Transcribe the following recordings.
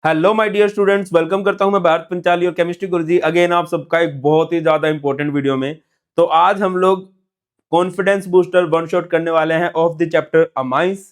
Hello my dear students, welcome करता हूं मैं भारत पंचाली और केमिस्ट्री गुरुजी अगेन आप सबका एक बहुत ही ज्यादा इंपॉर्टेंट वीडियो में। तो आज हम लोग कॉन्फिडेंस बूस्टर वन शॉट करने वाले हैं ऑफ द चैप्टर अमाइंस।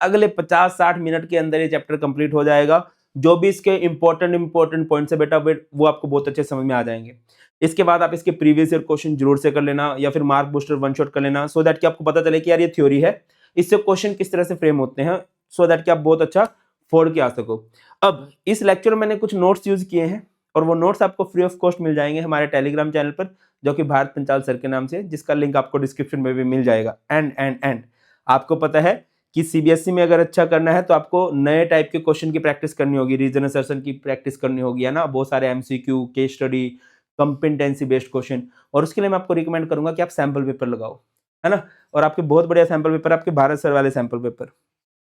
अगले 50-60 मिनट के अंदर ये चैप्टर कंप्लीट हो जाएगा। जो भी इसके इंपॉर्टेंट पॉइंट्स है बेटा वो आपको बहुत अच्छे समझ में आ जाएंगे। इसके बाद आप इसके प्रीवियस ईयर क्वेश्चन जरूर से कर लेना या फिर मार्क बूस्टर वन शॉट कर लेना, सो दैट कि आपको पता चले कि यार ये थ्योरी है, इससे क्वेश्चन किस तरह से फ्रेम होते हैं, सो दैट कि आप बहुत अच्छा फोड़ के आ सको। अब इस लेक्चर में मैंने कुछ नोट्स यूज किए हैं और वो नोट्स आपको फ्री ऑफ कॉस्ट मिल जाएंगे हमारे टेलीग्राम चैनल पर, जो कि भारत पंचाल सर के नाम से, जिसका लिंक आपको डिस्क्रिप्शन में भी मिल जाएगा। एंड आपको पता है कि सीबीएसई में अगर अच्छा करना है तो आपको नए टाइप के क्वेश्चन की प्रैक्टिस करनी होगी, रीजन असर्शन की प्रैक्टिस करनी होगी, है ना, बहुत सारे MCQ, case study, competency based question. और उसके लिए मैं आपको रिकमेंड करूंगा कि आप सैंपल पेपर लगाओ, है ना। और आपके बहुत बढ़िया सैंपल पेपर, आपके भारत सर वाले सैंपल पेपर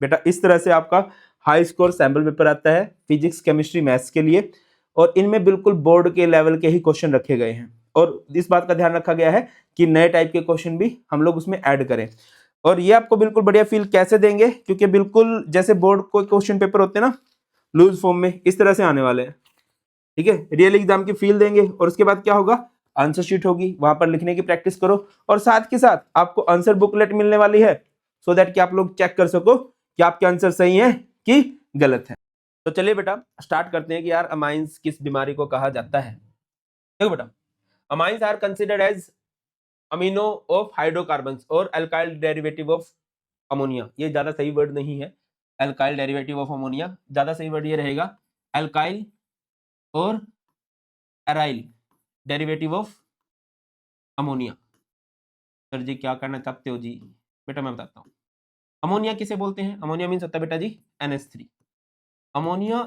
बेटा, इस तरह से आपका हाई स्कोर सैंपल पेपर आता है फिजिक्स, केमिस्ट्री, मैथ्स के लिए। और इनमें बिल्कुल बोर्ड के लेवल के ही क्वेश्चन रखे गए हैं और इस बात का ध्यान रखा गया है कि नए टाइप के क्वेश्चन भी हम लोग उसमें ऐड करें। और ये आपको बिल्कुल बढ़िया फील कैसे देंगे, क्योंकि बिल्कुल जैसे बोर्ड को क्वेश्चन पेपर होते हैं ना, लूज फॉर्म में, इस तरह से आने वाले हैं। ठीक है, रियल एग्जाम की फील देंगे। और उसके बाद क्या होगा, आंसर शीट होगी, वहां पर लिखने की प्रैक्टिस करो और साथ के साथ आपको आंसर बुकलेट मिलने वाली है, सो दैट कि आप लोग चेक कर सको कि आपके आंसर सही है कि गलत है। तो चलिए बेटा स्टार्ट करते हैं कि यार अमाइंस किस बीमारी को कहा जाता है। देखो बेटा, amines are considered as amino of hydrocarbons और अल्काइल डेरिवेटिव ऑफ अमोनिया। ये ज्यादा सही वर्ड नहीं है, अल्काइल डेरिवेटिव ऑफ अमोनिया, ज्यादा सही वर्ड ये रहेगा अल्काइल और aryl derivative of ammonia. Sir ji क्या करना चाहते हो जी? बेटा मैं बताता हूँ। अमोनिया किसे बोलते हैं? अमोनिया मीन्स होता है बेटा जी NH3। अमोनिया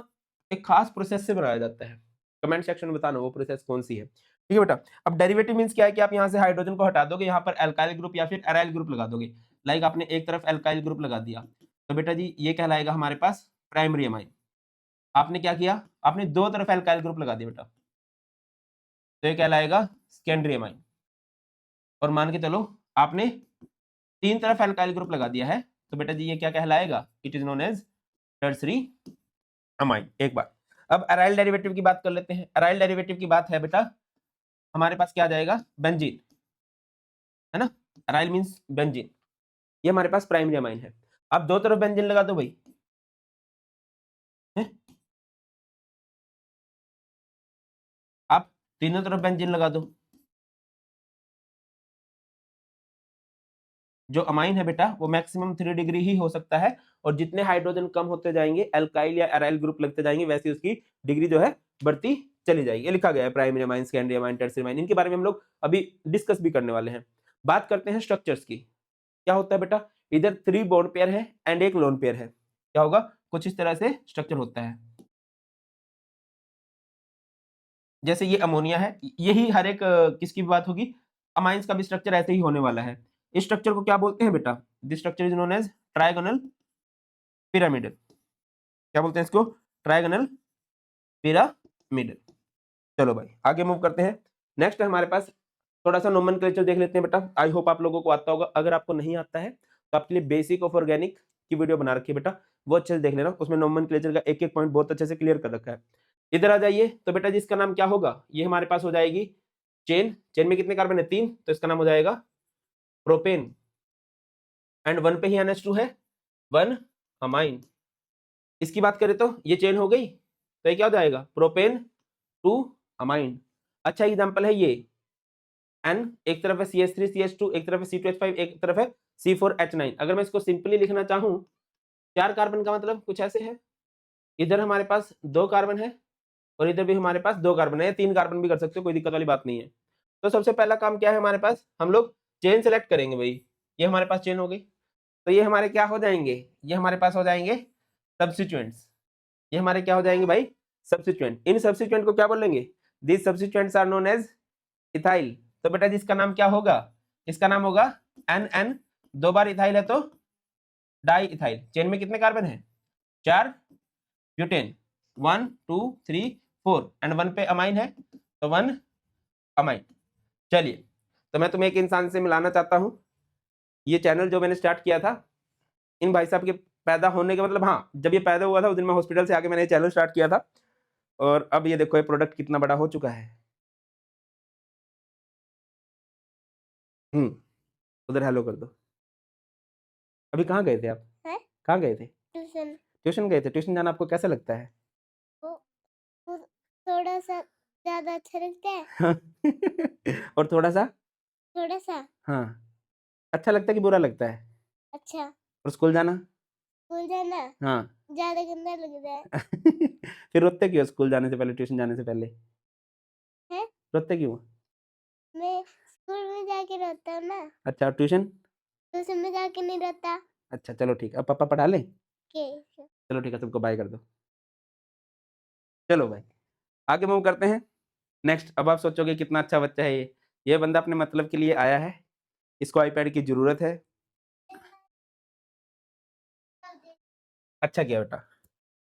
एक खास प्रोसेस से बनाया जाता है, कमेंट सेक्शन में बताना वो प्रोसेस कौन सी है। ठीक है बेटा, अब डेरिवेटिव मींस क्या है कि आप यहाँ से हाइड्रोजन को हटा दोगे, यहाँ पर अल्काइल ग्रुप या फिर एराइल ग्रुप लगा दोगे। लाइक आपने एक तरफ अल्काइल ग्रुप लगा दिया तो बेटा जी ये कहलाएगा हमारे पास प्राइमरी अमाइन। आपने क्या किया, आपने दो तरफ अल्काइल ग्रुप लगा दिया बेटा, तो ये कहलाएगा सेकेंडरी अमाइन। और मान के चलो आपने तीन तरफ अल्काइल ग्रुप लगा दिया है तो बेटा जी ये क्या कहलाएगा, it is known as tertiary amine. एक बार अब अराइल डेरिवेटिव की बात कर लेते हैं। अराइल डेरिवेटिव की बात है बेटा, हमारे पास क्या आ जाएगा, बेंजीन, है ना। अराइल मींस बेंजीन, ये हमारे पास प्राइमरी अमाइन है। अब दो तरफ बेंजीन लगा दो भाई, है? आप तीनों तरफ बेंजीन लगा दो। जो अमाइन है बेटा वो मैक्सिमम 3 डिग्री ही हो सकता है, और जितने हाइड्रोजन कम होते जाएंगे, अल्काइल या एराइल ग्रुप लगते जाएंगे, वैसे उसकी डिग्री जो है बढ़ती चली जाएगी। ये लिखा गया है primary amine, secondary amine, tertiary amine. इनके बारे में हम लोग अभी डिस्कस भी करने वाले हैं। बात करते हैं स्ट्रक्चर्स की। क्या होता है बेटा, इधर 3 बॉन्ड पेयर है एंड एक लोन पेयर है। क्या होगा, कुछ इस तरह से स्ट्रक्चर होता है। जैसे ये अमोनिया है, यही हर एक किसकी भी बात होगी, अमाइंस का भी स्ट्रक्चर ऐसे ही होने वाला है। इस स्ट्रक्चर को क्या बोलते हैं बेटा, this structure is known as trigonal pyramidal. क्या बोलते हैं इसको, ट्रायगोनल पिरामिडल। चलो भाई आगे मूव करते हैं। नेक्स्ट है हमारे पास थोड़ा सा नोमेनक्लेचर देख लेते हैं बेटा। आई होप आप लोगों को आता होगा, अगर आपको नहीं आता है तो आपके लिए बेसिक ऑफ ऑर्गेनिक की वीडियो बना रखी है बेटा, वो अच्छे से देख लेना, उसमें नोमेनक्लेचर का एक एक पॉइंट बहुत अच्छे से क्लियर कर रखा है। इधर आ जाइए तो बेटा जी इसका नाम क्या होगा, ये हमारे पास हो जाएगी चेन। चेन में कितने कार्बन है, 3, तो इसका नाम हो जाएगा प्रोपेन। एंड 1 पे ही NH2 है, 1 अमाइन। इसकी बात करें तो ये चेन हो गई, तो ये क्या हो जाएगा, प्रोपेन 2 अमाइन। अच्छा एग्जांपल है ये N, एक तरफ है CH3 CH2, एक तरफ है C2H5, एक तरफ है C4H9। अगर मैं इसको सिंपली लिखना चाहूं, 4 कार्बन का मतलब कुछ ऐसे है, इधर हमारे पास 2 कार्बन है और इधर भी हमारे पास 2 कार्बन है, 3 कार्बन भी कर सकते हो, कोई दिक्कत वाली बात नहीं है। तो सबसे पहला काम क्या है हमारे पास, हम लोग चेन सेलेक्ट करेंगे भाई। ये हमारे पास चेन हो गई, तो ये हमारे क्या हो जाएंगे, ये हमारे पास हो जाएंगे सब्स्टिट्यूएंट्स। ये हमारे क्या हो जाएंगे भाई, सब्स्टिट्यूएंट। इन सब्स्टिट्यूएंट को क्या बोलेंगे, this substituents are known as ethyl. तो बेटा जिसका नाम क्या होगा, इसका नाम होगा NN। 2 बार इथाइल है तो डाई इथाइल। चेन में कितने कार्बन है, 4 ब्यूटेन, 1 2 3 4 एंड 1 पे अमाइन है तो 1 अमाइन। चलिए, तो मैं तुम्हें एक इंसान से मिलाना चाहता हूं। ये चैनल जो मैंने स्टार्ट किया था, इन भाई साहब के पैदा होने के मतलब, हाँ जब ये पैदा हुआ था उस दिन मैं हॉस्पिटल से आके मैंने चैनल स्टार्ट किया था, और अब ये देखो ये प्रोडक्ट कितना बड़ा हो चुका है। उधर हेलो कर दो। अभी कहाँ गए थे आप? कहाँ गए थे? ट्यूशन। ट्यूशन गए थे। ट्यूशन जाना आपको कैसा लगता है? वो थोड़ा सा ज्यादा अच्छा लगता है। और थोड़ा सा? थोड़ा सा हाँ, अच्छा लगता है कि बुरा लगता है? अच्छा। और स्कूल जाना? स्कूल जाना हाँ। ज्यादा गंदा लग रहा है। फिर रोते क्यों स्कूल जाने से पहले, ट्यूशन जाने से पहले? है? रोते क्यों? मैं स्कूल में जाके रोता हूँ ना। अच्छा, और ट्यूशन? ट्यूशन में जाके नहीं रोता। अच्छा चलो ठीक है, अब पापा पढ़ा लें? के चलो ठीक है, सबको बाय कर दो। चलो भाई आगे मूव करते हैं। नेक्स्ट, अब आप सोचोगे कितना अच्छा बच्चा है ये बंदा अपने मतलब के लिए आया है, इसको आईपैड की जरूरत है। अच्छा किया बेटा।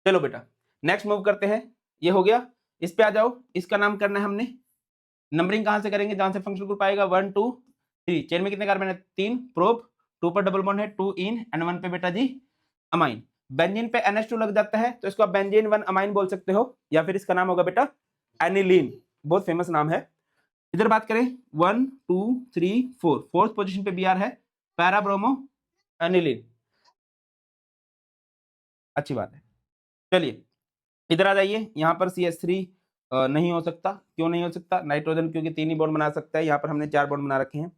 चलो बेटा नेक्स्ट मूव करते हैं। ये हो गया, इस पे आ जाओ। इसका नाम करना है हमने, नंबरिंग कहां से करेंगे? जहां से फंक्शनल ग्रुप आएगा 1 2 3। चेन में कितने कार्बन है? 3। प्रोप 2 पर डबल बॉन्ड है, 2 इन एंड 1 पे बेटा जी अमाइन। बेंजीन पे NH2 लग जाता है तो इसको आप बेंजीन 1 अमाइन बोल सकते हो, या फिर इसका नाम होगा बेटा एनिलीन। बहुत फेमस नाम है। इधर बात करें 1 2 3 4, फोर्थ पोजीशन पे Br है, पैरा ब्रोमो एनिलीन। अच्छी बात है। चलिए इधर आ जाइए, यहाँ पर CH3 नहीं हो सकता। क्यों नहीं हो सकता? नाइट्रोजन क्योंकि 3 ही बॉन्ड बना सकता है, यहाँ पर हमने 4 बॉन्ड बना रखे हैं।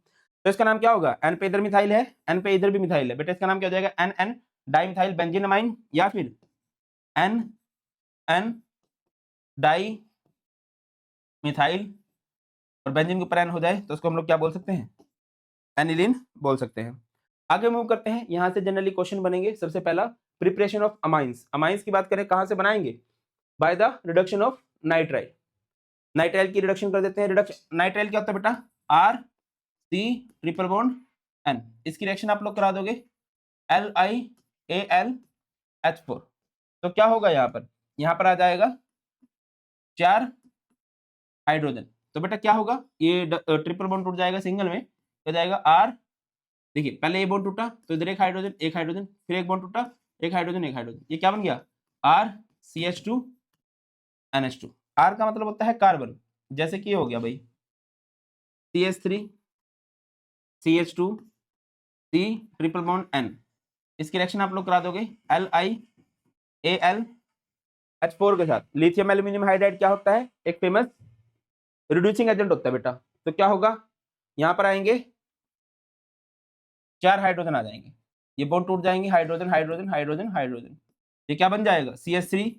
तो इसका नाम क्या होगा? N पे इधर मिथाइल है, N पे इधर भी मिथाइल है बेटा, इसका नाम क्या हो जाएगा? NN डाइमिथाइल बेंजीनमाइन, या फिर NN डाई मिथाइल, और बेंजीन के ऊपर N हो जाए तो उसको हम लोग क्या बोल सकते हैं? एनिलीन बोल सकते हैं। आगे मूव करते हैं, यहां से जनरली क्वेश्चन बनेंगे। सबसे पहला प्रिपरेशन ऑफ अमाइंस। अमाइंस की बात करें कहां से बनाएंगे? By the reduction of nitrile. Nitrile की रिडक्शन कर देते हैं। रिडक्शन नाइट्राइल क्या होता है बेटा? RC triple bond N। इसकी रिएक्शन आप लोग करा दोगे LiAlH4। तो क्या होगा यहाँ पर आ जाएगा 4 हाइड्रोजन। तो बेटा क्या होगा? ये ट्रिपल बॉन्ड टूट जाएगा सिंगल में, हो जाएगा R। देखिए पहले ये बॉन्ड टूटा तो इधर एक हाइड्रोजन एक हाइड्रोजन, फिर एक बॉन्ड टूटा एक हाइड्रोजन एक हाइड्रोजन, ये क्या बन गया? RCH2NH2। R का मतलब होता है कार्बन, जैसे कि हो गया भाई CH3 CH2 C triple bond N। इसकी रिएक्शन आप लोग करा दोगे LiAlH4 के साथ। लिथियम एल्यूमिनियम हाइड्राइड क्या होता है? एक फेमस रिड्यूसिंग एजेंट होता है बेटा। तो क्या होगा? यहां पर आएंगे 4 हाइड्रोजन आ जाएंगे, ये बॉन्ड टूट जाएंगे, हाइड्रोजन हाइड्रोजन हाइड्रोजन हाइड्रोजन। ये क्या बन जाएगा? CH3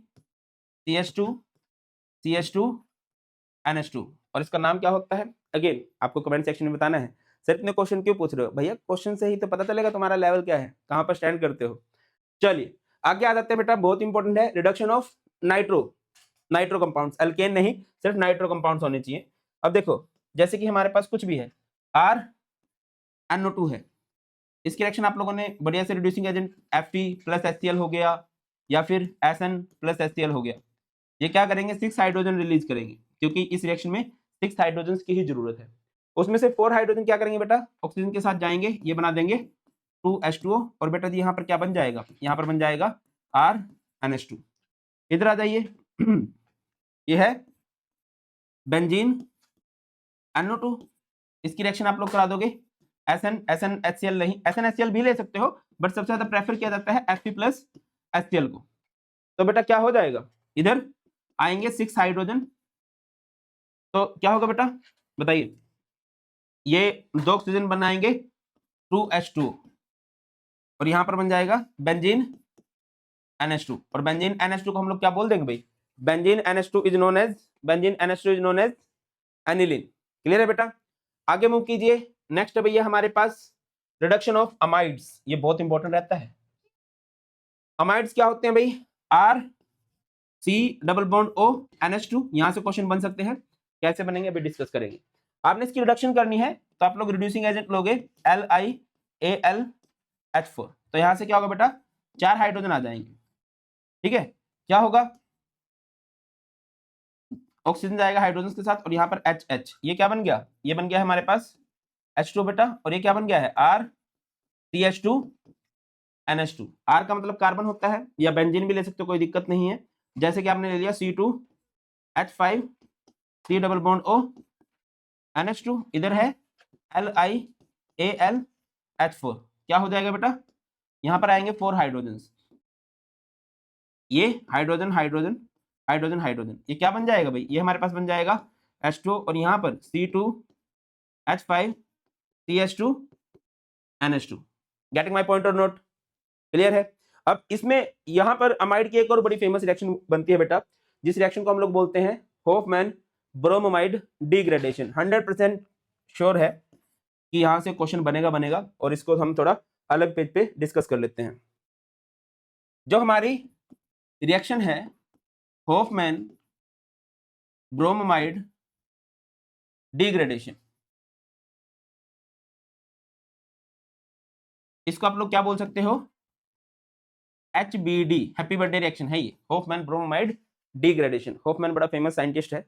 CH2 CH2 NH2। और इसका नाम क्या होता है? अगेन आपको कमेंट सेक्शन में बताना है। सर इतने क्वेश्चन क्यों पूछ रहे हो? भैया क्वेश्चन से ही तो पता चलेगा तुम्हारा लेवल क्या है, कहां पर स्टैंड करते हो। चलिए आगे आ जाते हैं बेटा, बहुत इंपॉर्टेंट है reduction of nitro compounds. Alkane नहीं, सिर्फ नाइट्रो कंपाउंड्स होने चाहिए। अब देखो जैसे कि हमारे पास कुछ भी है, RNO2 है, इसकी रिएक्शन आप लोगों ने बढ़िया से reducing agent Fe plus HCl हो गया, या फिर SN प्लस HCl हो गया। ये क्या करेंगे? 6 हाइड्रोजन रिलीज करेंगे, क्योंकि इस रिएक्शन में 6 हाइड्रोजन की ही जरूरत है। उसमें से 4 हाइड्रोजन क्या करेंगे बेटा? ऑक्सीजन के साथ जाएंगे, ये बना देंगे 2H2O। और बेटा जी यहाँ पर क्या बन जाएगा? यहाँ पर बन जाएगा RNH2। इधर आ जाइए ये है बेंजीन NO2। इसकी रिएक्शन आप लोग करा दोगे SN नहीं, SnHCl भी ले सकते हो, बट सबसे ज्यादा प्रेफर किया जाता है Fe प्लस HCl को। तो बेटा क्या हो जाएगा? इधर आएंगे 6 हाइड्रोजन, तो क्या होगा बेटा बताइए? ये 2 ऑक्सीजन बनाएंगे 2H2, और यहां पर बन जाएगा बेंजीन NH2। और बेंजीन NH2 को हम लोग क्या बोल देंगे भाई? Benzene NH2 is known as aniline. Clear है बेटा? आगे मूव कीजिए। नेक्स्ट है भैया हमारे पास रिडक्शन ऑफ अमाइड्स। ये बहुत इंपॉर्टेंट रहता है। अमाइड्स क्या होते हैं भाई? RC double bond O NH2। यहां से क्वेश्चन बन सकते हैं, कैसे बनेंगे अभी डिस्कस करेंगे। आपने इसकी रिडक्शन करनी है तो आप लोग रिड्यूसिंग एजेंट लोगे LiAlH4। तो यहां से क्या होगा बेटा? 4 हाइड्रोजन आ जाएंगे, ठीक है। क्या होगा? ऑक्सीजन जाएगा हाइड्रोजन के साथ, और यहाँ पर HH, ये क्या बन गया? ये बन गया हमारे पास H2 बेटा, और ये क्या बन गया है? RCH2 NH2। R का मतलब कार्बन होता है, या बेंजीन भी ले सकते हो, कोई दिक्कत नहीं है। जैसे कि आपने ले लिया C2H5C double bond O NH2, इधर है LiAlH4। क्या हो जाएगा बेटा, यहां पर आएंगे 4 हाइड्रोजन, ये हाइड्रोजन हाइड्रोजन हाइड्रोजन हाइड्रोजन, ये क्या बन जाएगा भाई, ये हमारे पास बन जाएगा H2, और यहां पर C2H5CH2 NH2। Getting my point और नोट, क्लियर है। अब इसमें यहां पर अमाइड की एक और बड़ी फेमस रिएक्शन बनती है बेटा, जिस रिएक्शन को हम लोग बोलते हैं होफमैन ब्रोमाइड डिग्रेडेशन। 100% श्योर है कि यहां से क्वेश्चन बनेगा, और इसको हम थोड़ा अलग पेज पे डिस्कस कर लेते हैं। जो हमारी रिएक्शन है होफमैन ब्रोमाइड डिग्रेडेशन, इसको आप लोग क्या बोल सकते हो, HBD, हैप्पी बर्थडे रिएक्शन है ये, होफमैन ब्रोमाइड डिग्रेडेशन। होफमैन बड़ा फेमस साइंटिस्ट है,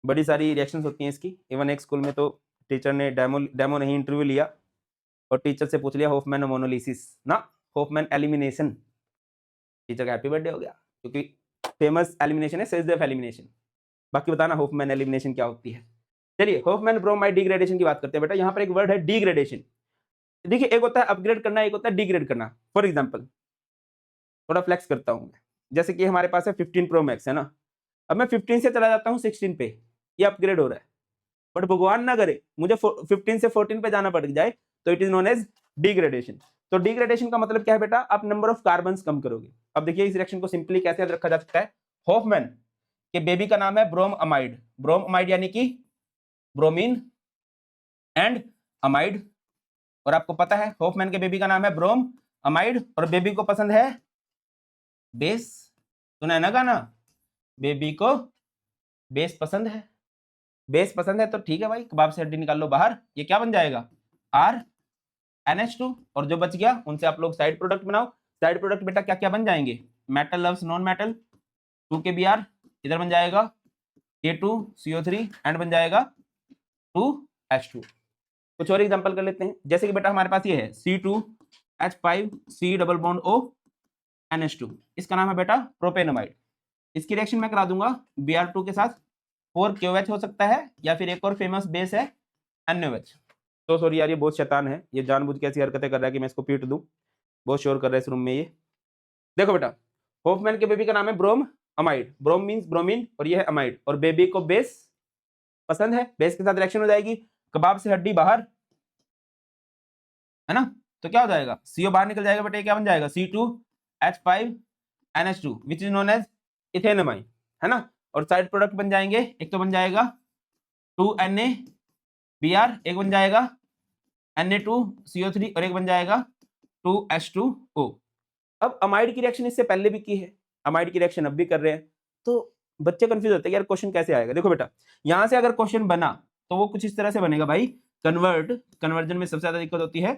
बड़ी सारी रिएक्शंस होती हैं इसकी। इवन एक स्कूल में तो टीचर ने डेमो नहीं इंटरव्यू लिया और टीचर से पूछ लिया होफमैन मोनोलिसिस ना होफमैन एलिमिनेशन, टीचर का हैप्पी बर्थडे हो गया, क्योंकि फेमस एलिमिनेशन है सेजदेफ एलिमिनेशन। बाकी बताना होफमैन एलिमिनेशन क्या होती है। चलिए होफमैन ब्रोमाइड डिग्रेडेशन की बात करते हैं बेटा। यहाँ पर एक वर्ड है डिग्रेडेशन। देखिए, एक होता है अपग्रेड करना, एक होता है डिग्रेड करना। फॉर एग्जाम्पल थोड़ा फ्लेक्स करता हूं मैं, जैसे कि हमारे पास है 15 प्रो मैक्स है ना, अब मैं 15 से चला जाता हूं 16 पे, ये अपग्रेड हो रहा है, बट भगवान ना करे मुझे 15 से 14 पे जाना पड़ जाए, तो it is known as degradation. तो डिग्रेडेशन का मतलब क्या है बेटा, आप नंबर ऑफ कार्बन्स कम करोगे। अब देखिए इस रिएक्शन को सिंपली कैसे याद रखा जा सकता है, होफमैन के बेबी का नाम है ब्रोम अमाइड, ब्रोम अमाइड यानी कि ब्रोमीन एंड अमाइड, और आपको पता है होफमैन के बेबी का नाम है ब्रोम अमाइड, और बेबी को पसंद है बेस, सुना है ना गाना, बेबी को बेस पसंद है, बेस पसंद है तो ठीक है भाई, कबाब से हड्डी निकाल लो बाहर, ये क्या बन जाएगा RNH2, और जो बच गया उनसे आप लोग साइड प्रोडक्ट बनाओ। साइड प्रोडक्ट बेटा क्या क्या बन जाएंगे, metal loves non metal 2KBr, इधर बन जाएगा K2CO3 एंड बन जाएगा 2H2। कुछ और एग्जांपल कर लेते हैं, जैसे कि बेटा हमारे पास ये है C2H5C double bond O NH2, इसका नाम है बेटा प्रोपेनमाइड। इसकी रिएक्शन मैं करा दूंगा Br2 के साथ 4KOH हो सकता है, या फिर एक और फेमस बेस है NOH। तो सॉरी यार, ये बहुत शैतान है, ये जानबूझ के ऐसी हरकतें कर रहा है कि मैं इसको पीट दूं, बहुत शोर कर रहा है इस रूम में ये। देखो बेटा, होफमैन के बेबी का नाम है ब्रोम अमाइड, ब्रोम मींस ब्रोमीन और ये है अमाइड, और बेबी को बेस पसंद है, बेस के साथ रिएक्शन हो जाएगी, कबाब से हड्डी बाहर है ना, तो क्या हो जाएगा, CO बाहर निकल जाएगा बेटा, क्या बन जाएगा C2H5NH2 which is known as ethanamine, है ना। और साइड प्रोडक्ट बन जाएंगे, एक तो बन जाएगा 2NaBr, एक बन जाएगा Na2CO3 और एक बन जाएगा 2H2O। अब अमाइड की रिएक्शन इससे पहले भी की है, अमाइड की रिएक्शन अब भी कर रहे हैं, तो बच्चे कंफ्यूज होते हैं यार क्वेश्चन कैसे आएगा। देखो बेटा, यहां से अगर क्वेश्चन बना तो वो कुछ इस तरह से बनेगा भाई, कन्वर्जन में सबसे ज्यादा दिक्कत होती है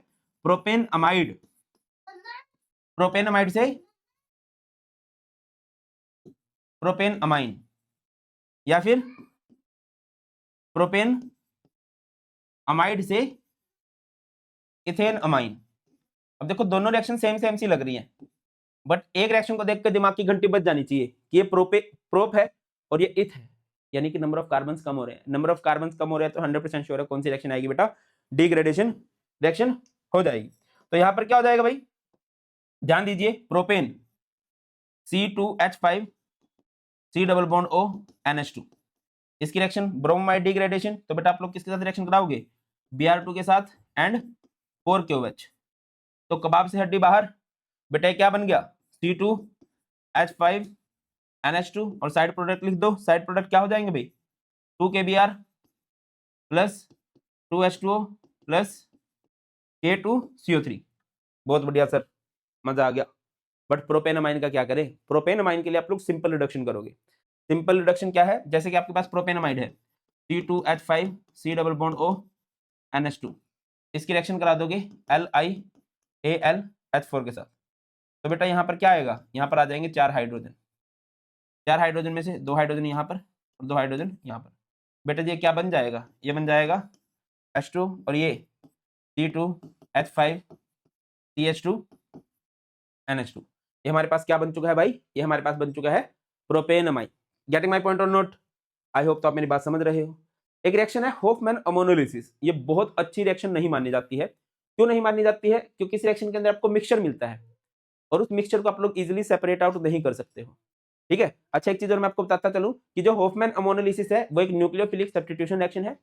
प्रोपेन अमाइड से प्रोपेन अमाइन, या फिर प्रोपेन अमाइड से इथेन अमाइन। अब देखो दोनों रिएक्शन सेम सी लग रही हैं, बट एक रिएक्शन को देख कर दिमाग की घंटी बज जानी चाहिए कि ये प्रोप है और ये इथ है, यानी कि नंबर ऑफ कार्बन्स कम हो रहे हैं। नंबर ऑफ कार्बन्स कम हो रहे हैं तो 100% श्योर है कौन सी रिएक्शन आएगी बेटा, डिग्रेडेशन रिएक्शन हो जाएगी। तो यहां पर क्या हो जाएगा भाई, ध्यान दीजिए, propane C2H5C double bond O NH2, इसकी रिएक्शन ब्रोमाइड डिग्रेडेशन, तो बेटा आप लोग किसके साथ रिएक्शन कराओगे, Br2 के साथ एंड 4KOH, तो कबाब से हड्डी बाहर बेटा क्या बन गया C2H5NH2, और साइड प्रोडक्ट लिख दो, साइड प्रोडक्ट क्या हो जाएंगे भाई 2KBr plus 2H2O plus K2CO3। बहुत बढ़िया सर, मजा आ गया। बट प्रोपेनमाइन का क्या करें, प्रोपेनमाइन के लिए आप लोग सिंपल रिडक्शन करोगे। सिंपल रिडक्शन क्या है, जैसे कि आपके पास प्रोपेनमाइड है C2H5C double bond O NH2, इसकी रिएक्शन करा दोगे LiAlH4 के साथ, तो बेटा यहाँ पर क्या आएगा, यहाँ पर आ जाएंगे 4 हाइड्रोजन, 4 हाइड्रोजन में से 2 हाइड्रोजन यहाँ पर और 2 हाइड्रोजन यहाँ पर, बेटा ये क्या बन जाएगा, ये बन जाएगा H2 और ये C2H5CH2 NH2। ये हमारे पास क्या बन चुका है भाई, ये हमारे पास बन चुका है प्रोपेनमाइन। गेटिंग माय पॉइंट और नोट? आई होप तो आप मेरी बात समझ रहे हो। एक रिएक्शन है होफमैन अमोनोलिसिस। ये बहुत अच्छी रिएक्शन नहीं मानी जाती है। क्यों नहीं मानी जाती है? क्योंकि इस रिएक्शन के अंदर आपको मिक्सचर मिलता है और उस मिक्सचर को आप लोग इजीली सेपरेट आउट नहीं कर सकते हो। ठीक है, अच्छा एक चीज और मैं आपको बताता चलूं कि जो होफमैन अमोनोलिसिस है वो एक न्यूक्लियोफिलिक सब्स्टिट्यूशन रिएक्शन है,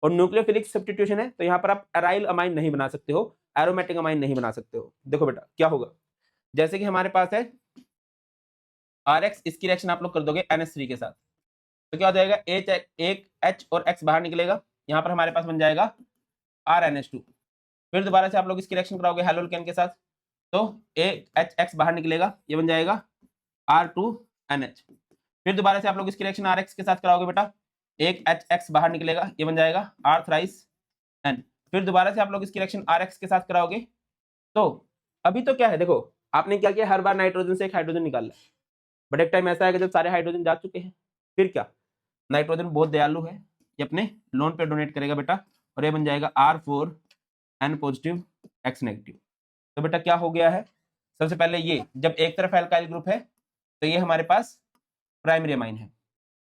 और न्यूक्लियोफिलिक सब्स्टिट्यूशन है तो यहाँ पर आप एराइल अमाइन नहीं बना सकते हो, एरोमेटिक अमाइन नहीं बना सकते हो। देखो बेटा क्या होगा, जैसे कि हमारे पास है RX, इसकी रिएक्शन आप लोग कर दोगे NH3 के साथ, तो क्या हो जाएगा, एक H और X बाहर निकलेगा, यहाँ पर हमारे पास बन जाएगा RNH2। फिर दोबारा से आप लोग इसकी रिएक्शन कराओगे हैलोल्केन के साथ, तो एक HX बाहर निकलेगा, ये बन जाएगा R2NH। फिर दोबारा से आप लोग इसकी रिएक्शन RX के साथ कराओगे बेटा, एक HX बाहर निकलेगा, ये बन जाएगा R3N। फिर दोबारा से आप लोग इसकी रिएक्शन RX के साथ कराओगे, तो अभी तो क्या है, देखो आपने क्या किया, हर बार नाइट्रोजन से एक हाइड्रोजन निकाल लिया, बट एक टाइम ऐसा है कि जब सारे हाइड्रोजन जा चुके हैं, फिर क्या, नाइट्रोजन बहुत दयालु है, ये अपने लोन पे डोनेट करेगा बेटा, और ये बन जाएगा R4N पॉजिटिव X नेगेटिव। तो बेटा क्या हो गया है, सबसे पहले ये जब एक तरफ एल्काइल ग्रुप है तो ये हमारे पास प्राइमरी अमाइन है,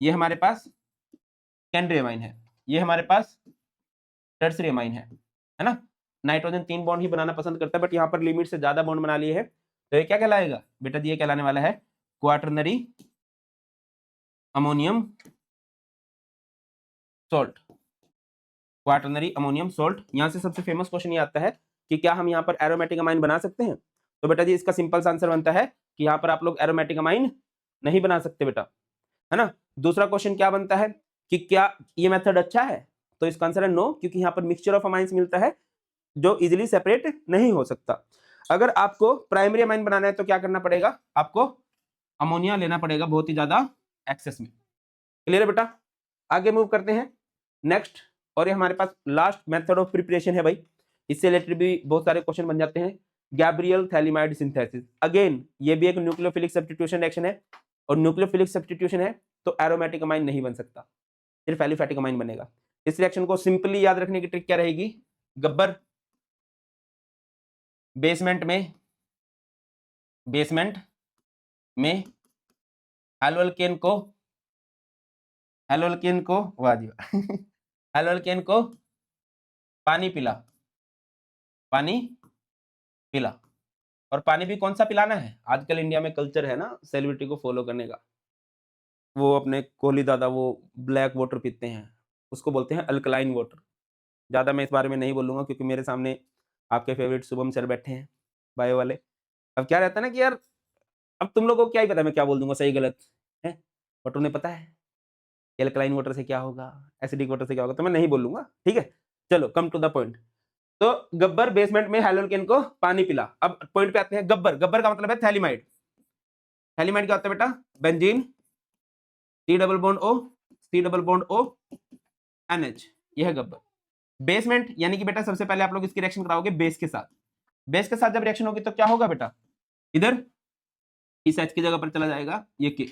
ये हमारे पास सेकेंडरी अमाइन है, ये हमारे पास टर्सरी अमाइन है ना। नाइट्रोजन 3 बॉन्ड ही बनाना पसंद करता है, बट यहाँ पर लिमिट से ज्यादा बॉन्ड बना लिए है, तो ये क्या कहलाएगा बेटा जी, ये कहलाने वाला है quaternary ammonium salt. Quaternary ammonium salt. यहाँ से सबसे फेमस क्वेश्चन ये आता है कि क्या हम यहाँ पर एरोमेटिक अमाइन बना सकते हैं, तो बेटा जी इसका सिंपल सा आंसर बनता है कि यहाँ पर आप लोग एरोमेटिक अमाइन नहीं बना सकते बेटा, है ना। दूसरा क्वेश्चन क्या बनता है कि क्या ये मेथड अच्छा है, तो इसका आंसर है नो, क्योंकि यहाँ पर मिक्सचर ऑफ अमाइंस मिलता है जो इजिली सेपरेट नहीं हो सकता। अगर आपको प्राइमरी अमाइन बनाना है तो क्या करना पड़ेगा, आपको अमोनिया लेना पड़ेगा बहुत ही ज्यादा एक्सेस में। क्लियर है बेटा, आगे मूव करते हैं नेक्स्ट, और ये हमारे पास लास्ट मेथड ऑफ प्रिपरेशन है भाई, इससे रिलेटेड भी बहुत सारे क्वेश्चन बन जाते हैं। गैब्रियल थैलिमाइड सिंथेसिस, अगेन ये भी एक न्यूक्लियोफिलिक सब्स्टिट्यूशन रिएक्शन है, और न्यूक्लियोफिलिक सब्स्टिट्यूशन है तो एरोमेटिक अमाइन नहीं बन सकता, सिर्फ एलिफैटिक अमाइन बनेगा। इस रिएक्शन को सिंपली याद रखने की ट्रिक क्या रहेगी, गब्बर बेसमेंट में हेलोल्केन को वाह जी हेलोल्केन को पानी पिला, और पानी भी कौन सा पिलाना है, आजकल इंडिया में कल्चर है ना सेलिब्रिटी को फॉलो करने का, वो अपने कोहली दादा वो ब्लैक वाटर पीते हैं, उसको बोलते हैं अल्कलाइन वाटर। ज़्यादा मैं इस बारे में नहीं बोलूँगा क्योंकि मेरे सामने आपके फेवरेट शुभम सर बैठे हैं बायो वाले। अब क्या रहता है ना कि यार अब तुम लोगों को क्या ही पता मैं क्या बोल दूंगा सही गलत है, बट उन्हें पता है एल्कलाइन वाटर से क्या होगा, एसिडिक वाटर से क्या होगा, तो मैं नहीं बोलूंगा, ठीक है। चलो कम टू द पॉइंट। तो गब्बर बेसमेंट में हेलोल्केन को पानी पिला। अब पॉइंट पे आते हैं, गब्बर का मतलब है थैलिमाइड। थैलिमाइड क्या होता है बेटा, बेंजीन C+O NH, यह है गब्बर। बेसमेंट यानी कि बेटा सबसे पहले आप लोग इसकी रिएक्शन कराओगे बेस के साथ, बेस के साथ जब रिएक्शन होगी तो क्या होगा बेटा, इधर इस H की जगह पर चला जाएगा ये K,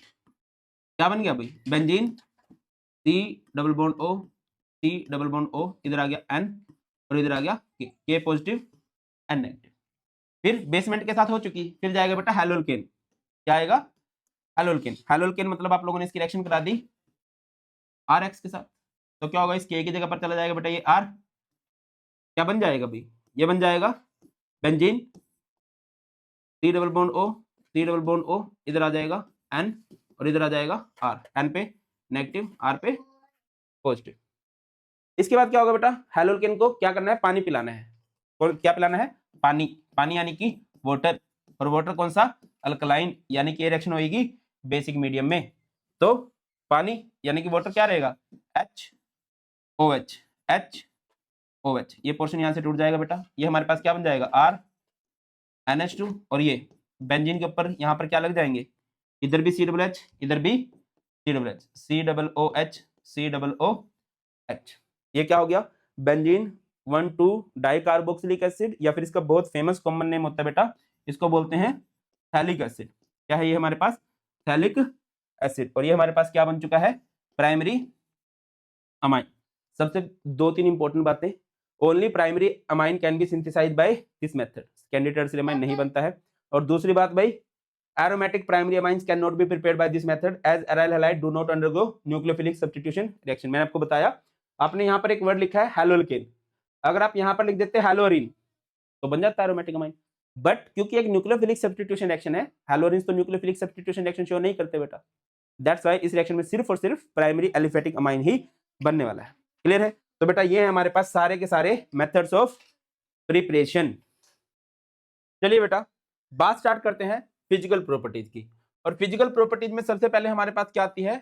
क्या बन गया भाई, बेंजीन C+O, इधर आ गया N और इधर आ गया K पॉजिटिव N नेगेटिव। फिर बेसमेंट के साथ हो चुकी, फिर जाएगा बेटा हेलोल्केन, क्या आएगा हेलोल्केन मतलब आप लोगों ने इसकी रिएक्शन करा दी RX के साथ, तो क्या होगा, इस K की जगह पर चला जाएगा बेटा ये R, क्या बन जाएगा भाई, ये बन जाएगा बेंजीन C+O, इधर आ जाएगा N और इधर आ जाएगा R, N पे नेगेटिव R पे पॉजिटिव। इसके बाद क्या होगा बेटा, हेलोल्केन को क्या करना है, पानी पिलाना है, और क्या पिलाना है, पानी यानी कि वाटर, और वाटर कौन सा, अल्कलाइन, यानी कि रिएक्शन होगी बेसिक मीडियम में, तो पानी यानी कि वाटर क्या रहेगा, HOH, ये पोर्शन यहां से टूट जाएगा बेटा, ये हमारे पास क्या बन जाएगा RNH2, और ये बेंजीन के ऊपर यहां पर क्या लग जाएंगे, इधर भी COOH, इधर भी COOH, ये क्या हो गया, बेंजीन 1,2 डाइकार्बोक्सिलिक एसिड, या फिर इसका बहुत फेमस कॉमन नेम होता है बेटा, इसको बोलते हैं थैलिक एसिड। क्या है ये हमारे पास, थैलिक एसिड, और ये हमारे पास क्या बन चुका है, प्राइमरी अमाइन। सबसे 2-3 इंपॉर्टेंट बातें, only primary amine can be synthesized by this method, secondary tertiary amine नहीं बनता है, और दूसरी बात भाई, aromatic primary amines can not be prepared by this method as aryl halide do not undergo nucleophilic substitution reaction. मैंने आपको बताया, आपने यहाँ पर एक वर्ड लिखा है हैलोल्केन, अगर आप यहाँ पर लिख देते हैं हैलोरिन तो बन जाता है एरोमेटिक अमाइन, बट क्योंकि एक न्यूक्लियोफिलिक सब्स्टिट्यूशन रिएक्शन है, हैलोरिन तो न्यूक्लियोफिलिक सब्स्टिट्यूशन रिएक्शन शो नहीं करते बेटा, दैट्स व्हाई इस रिएक्शन में सिर्फ और सिर्फ प्राइमरी एलिफेटिक अमाइन ही बनने वाला है। क्लियर है? तो बेटा ये है हमारे पास सारे के सारे मेथड्स ऑफ प्रिपरेशन। चलिए बेटा बात स्टार्ट करते हैं फिजिकल प्रॉपर्टीज की, और फिजिकल प्रॉपर्टीज में सबसे पहले हमारे पास क्या आती है,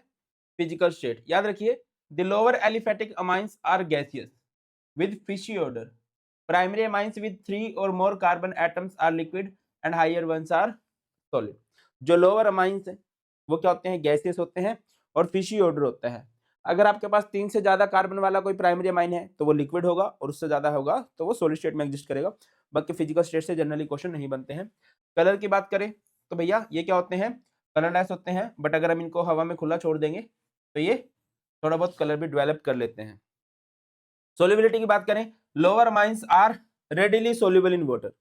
फिजिकल स्टेट। याद रखिए, the lower aliphatic amines are gaseous with fishy odour, primary amines with 3 और more carbon atoms are liquid and higher ones are solid. जो लोअर अमाइंस है वो क्या होते हैं, गैसियस होते हैं और फिशी ऑर्डर होता है। अगर आपके पास 3 से ज्यादा कार्बन वाला कोई प्राइमरी अमाइन है तो वो लिक्विड होगा, और उससे ज्यादा होगा तो वो सॉलिड स्टेट में एग्जिस्ट करेगा। बाकी फिजिकल स्टेट से जनरली क्वेश्चन नहीं बनते हैं। कलर की बात करें तो भैया ये क्या होते हैं, कलरलेस होते हैं, बट अगर हम इनको हवा में खुला छोड़ देंगे तो ये थोड़ा बहुत कलर भी डेवलप कर लेते हैं। सोल्युबिलिटी की बात करें, lower amines are readily soluble in water.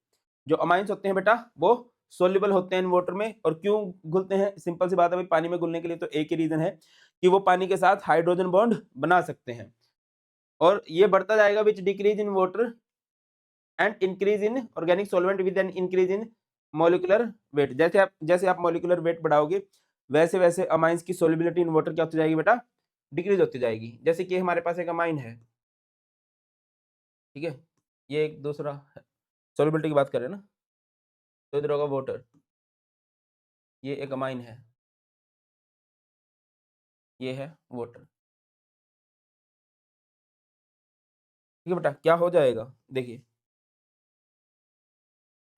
जो अमाइंस होते हैं बेटा वो सोल्यूबल होते हैं इन वाटर में, और क्यों घुलते हैं, सिंपल सी बात है भाई, पानी में घुलने के लिए तो एक ही रीजन है कि वो पानी के साथ हाइड्रोजन बॉन्ड बना सकते हैं, और ये बढ़ता जाएगा which decrease in water and increase in organic solvent with an increase in molecular weight. जैसे आप मॉलिक्यूलर वेट बढ़ाओगे वैसे वैसे अमाइंस की सोल्युबिलिटी इन वाटर क्या होती जाएगी बेटा, डिक्रीज होती जाएगी। जैसे कि हमारे पास एक अमाइन है, ठीक है, ये एक दूसरा सोल्युबिलिटी की बात करें ना, तो इधर होगा वाटर, ये एक अमाइन है, ये है वाटर, ठीक है बेटा। क्या हो जाएगा, देखिए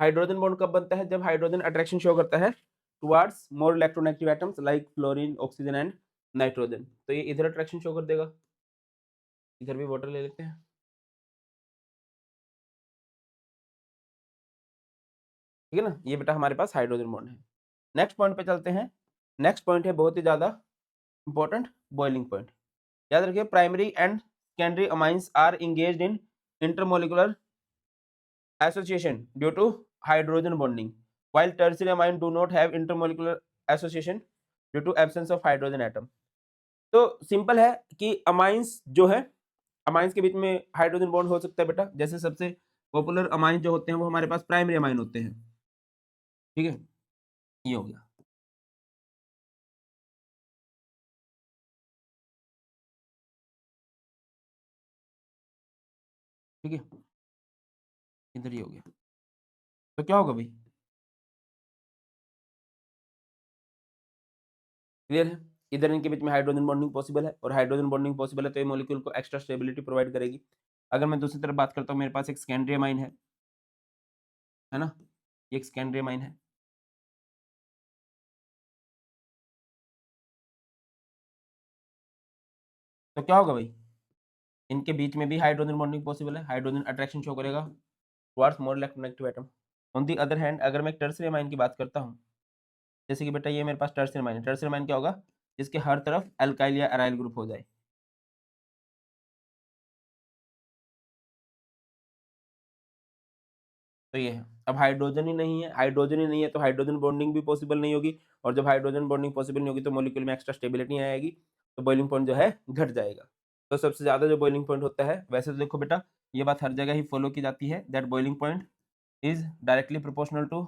हाइड्रोजन बॉन्ड कब बनता है, जब हाइड्रोजन अट्रैक्शन शो करता है towards more electronegative atoms like fluorine, oxygen and nitrogen, तो ये इधर अट्रैक्शन शो कर देगा। इधर भी वाटर ले लेते हैं, ठीक है ना, ये बेटा हमारे पास हाइड्रोजन बॉन्ड है। नेक्स्ट पॉइंट पे चलते हैं। नेक्स्ट पॉइंट है बहुत ही ज्यादा इंपॉर्टेंट, बॉइलिंग पॉइंट। याद रखिए, primary and secondary amines are engaged in intermolecular association due to hydrogen bonding, while tertiary amine do not have intermolecular association due to absence of hydrogen atom। तो simple है कि amines जो है, amines के बीच में hydrogen bond हो सकता है बेटा। जैसे सबसे पॉपुलर अमाइन जो होते हैं वो हमारे पास प्राइमरी अमाइन होते हैं, ठीक है, ये हो गया। ठीक है, इधर ही हो गया, तो क्या होगा भाई, क्लियर है? इधर इनके बीच में हाइड्रोजन बॉन्डिंग पॉसिबल है, और हाइड्रोजन बॉन्डिंग पॉसिबल है तो ये मॉलिक्यूल को एक्स्ट्रा स्टेबिलिटी प्रोवाइड करेगी। अगर मैं दूसरी तरफ बात करता हूँ, मेरे पास एक सेकेंडरी अमाइन है ना, ये एक सेकेंडरी अमाइन है, तो क्या होगा भाई, इनके बीच में भी हाइड्रोजन बॉन्डिंग पॉसिबल है, हाइड्रोजन अट्रैक्शन शो करेगा towards more electronegative atom. On the other hand अगर मैं टर्शियरी अमाइन की बात करता हूँ, जैसे कि बेटा ये मेरे पास टर्शियरी अमाइन है, टर्शियरी अमाइन क्या होगा, जिसके हर तरफ एल्काइल या एराइल ग्रुप हो जाए, तो ये है। अब हाइड्रोजन ही नहीं है, हाइड्रोजन ही नहीं है तो हाइड्रोजन बॉन्डिंग भी पॉसिबल नहीं होगी, और जब हाइड्रोजन बॉन्डिंग पॉसिबल नहीं होगी तो मॉलिक्यूल में एक्स्ट्रा स्टेबिलिटी आएगी, तो बॉइलिंग पॉइंट जो है घट जाएगा। तो सबसे ज्यादा जो बॉइलिंग पॉइंट होता है, वैसे तो देखो बेटा ये बात हर जगह ही फॉलो की जाती है, that boiling point is directly proportional to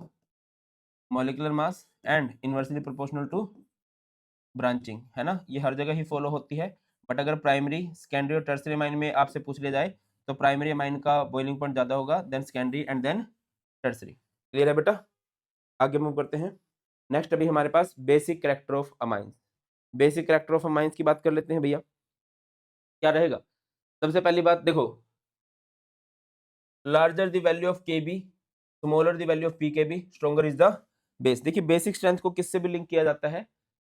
molecular mass and inversely proportional to branching, है ना, ये हर जगह ही फॉलो होती है। बट अगर प्राइमरी, सेकेंडरी और टर्शियरी अमाइन में आपसे पूछ लिया जाए तो प्राइमरी अमाइन का बॉइलिंग पॉइंट ज्यादा होगा then secondary and then tertiary. Clear है बेटा? आगे मूव करते हैं। नेक्स्ट अभी हमारे पास basic character of amines. Basic character of amines की बात कर लेते हैं भैया, क्या रहेगा। सबसे पहली बात देखो, larger the value of K B, smaller the value of P K B, stronger is the base. देखिए बेसिक स्ट्रेंथ को किससे भी लिंक किया जाता है,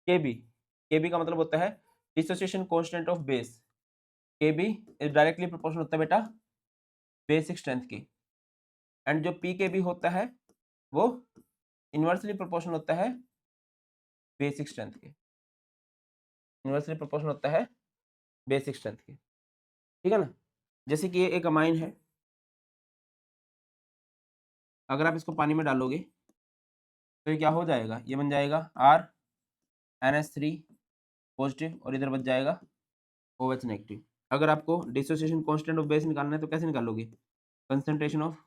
के बी। के बी का मतलब होता है डिसोसिएशन कांस्टेंट ऑफ बेस, के बी इज डायरेक्टली प्रोपोर्शनल होता है बेटा बेसिक स्ट्रेंथ की, एंड जो पी के बी होता है वो इनवर्सली प्रोपोर्शनल होता है बेसिक स्ट्रेंथ के, इनवर्सली प्रोपोर्शनल होता है बेसिक स्ट्रेंथ के, ठीक है ना। जैसे कि ये एक अमाइन है, अगर आप इसको पानी में डालोगे तो ये क्या हो जाएगा, ये बन जाएगा RNH3 पॉजिटिव और इधर बच जाएगा OH नेगेटिव। अगर आपको डिसोसिएशन कांस्टेंट ऑफ बेस निकालना है तो कैसे निकालोगे, concentration of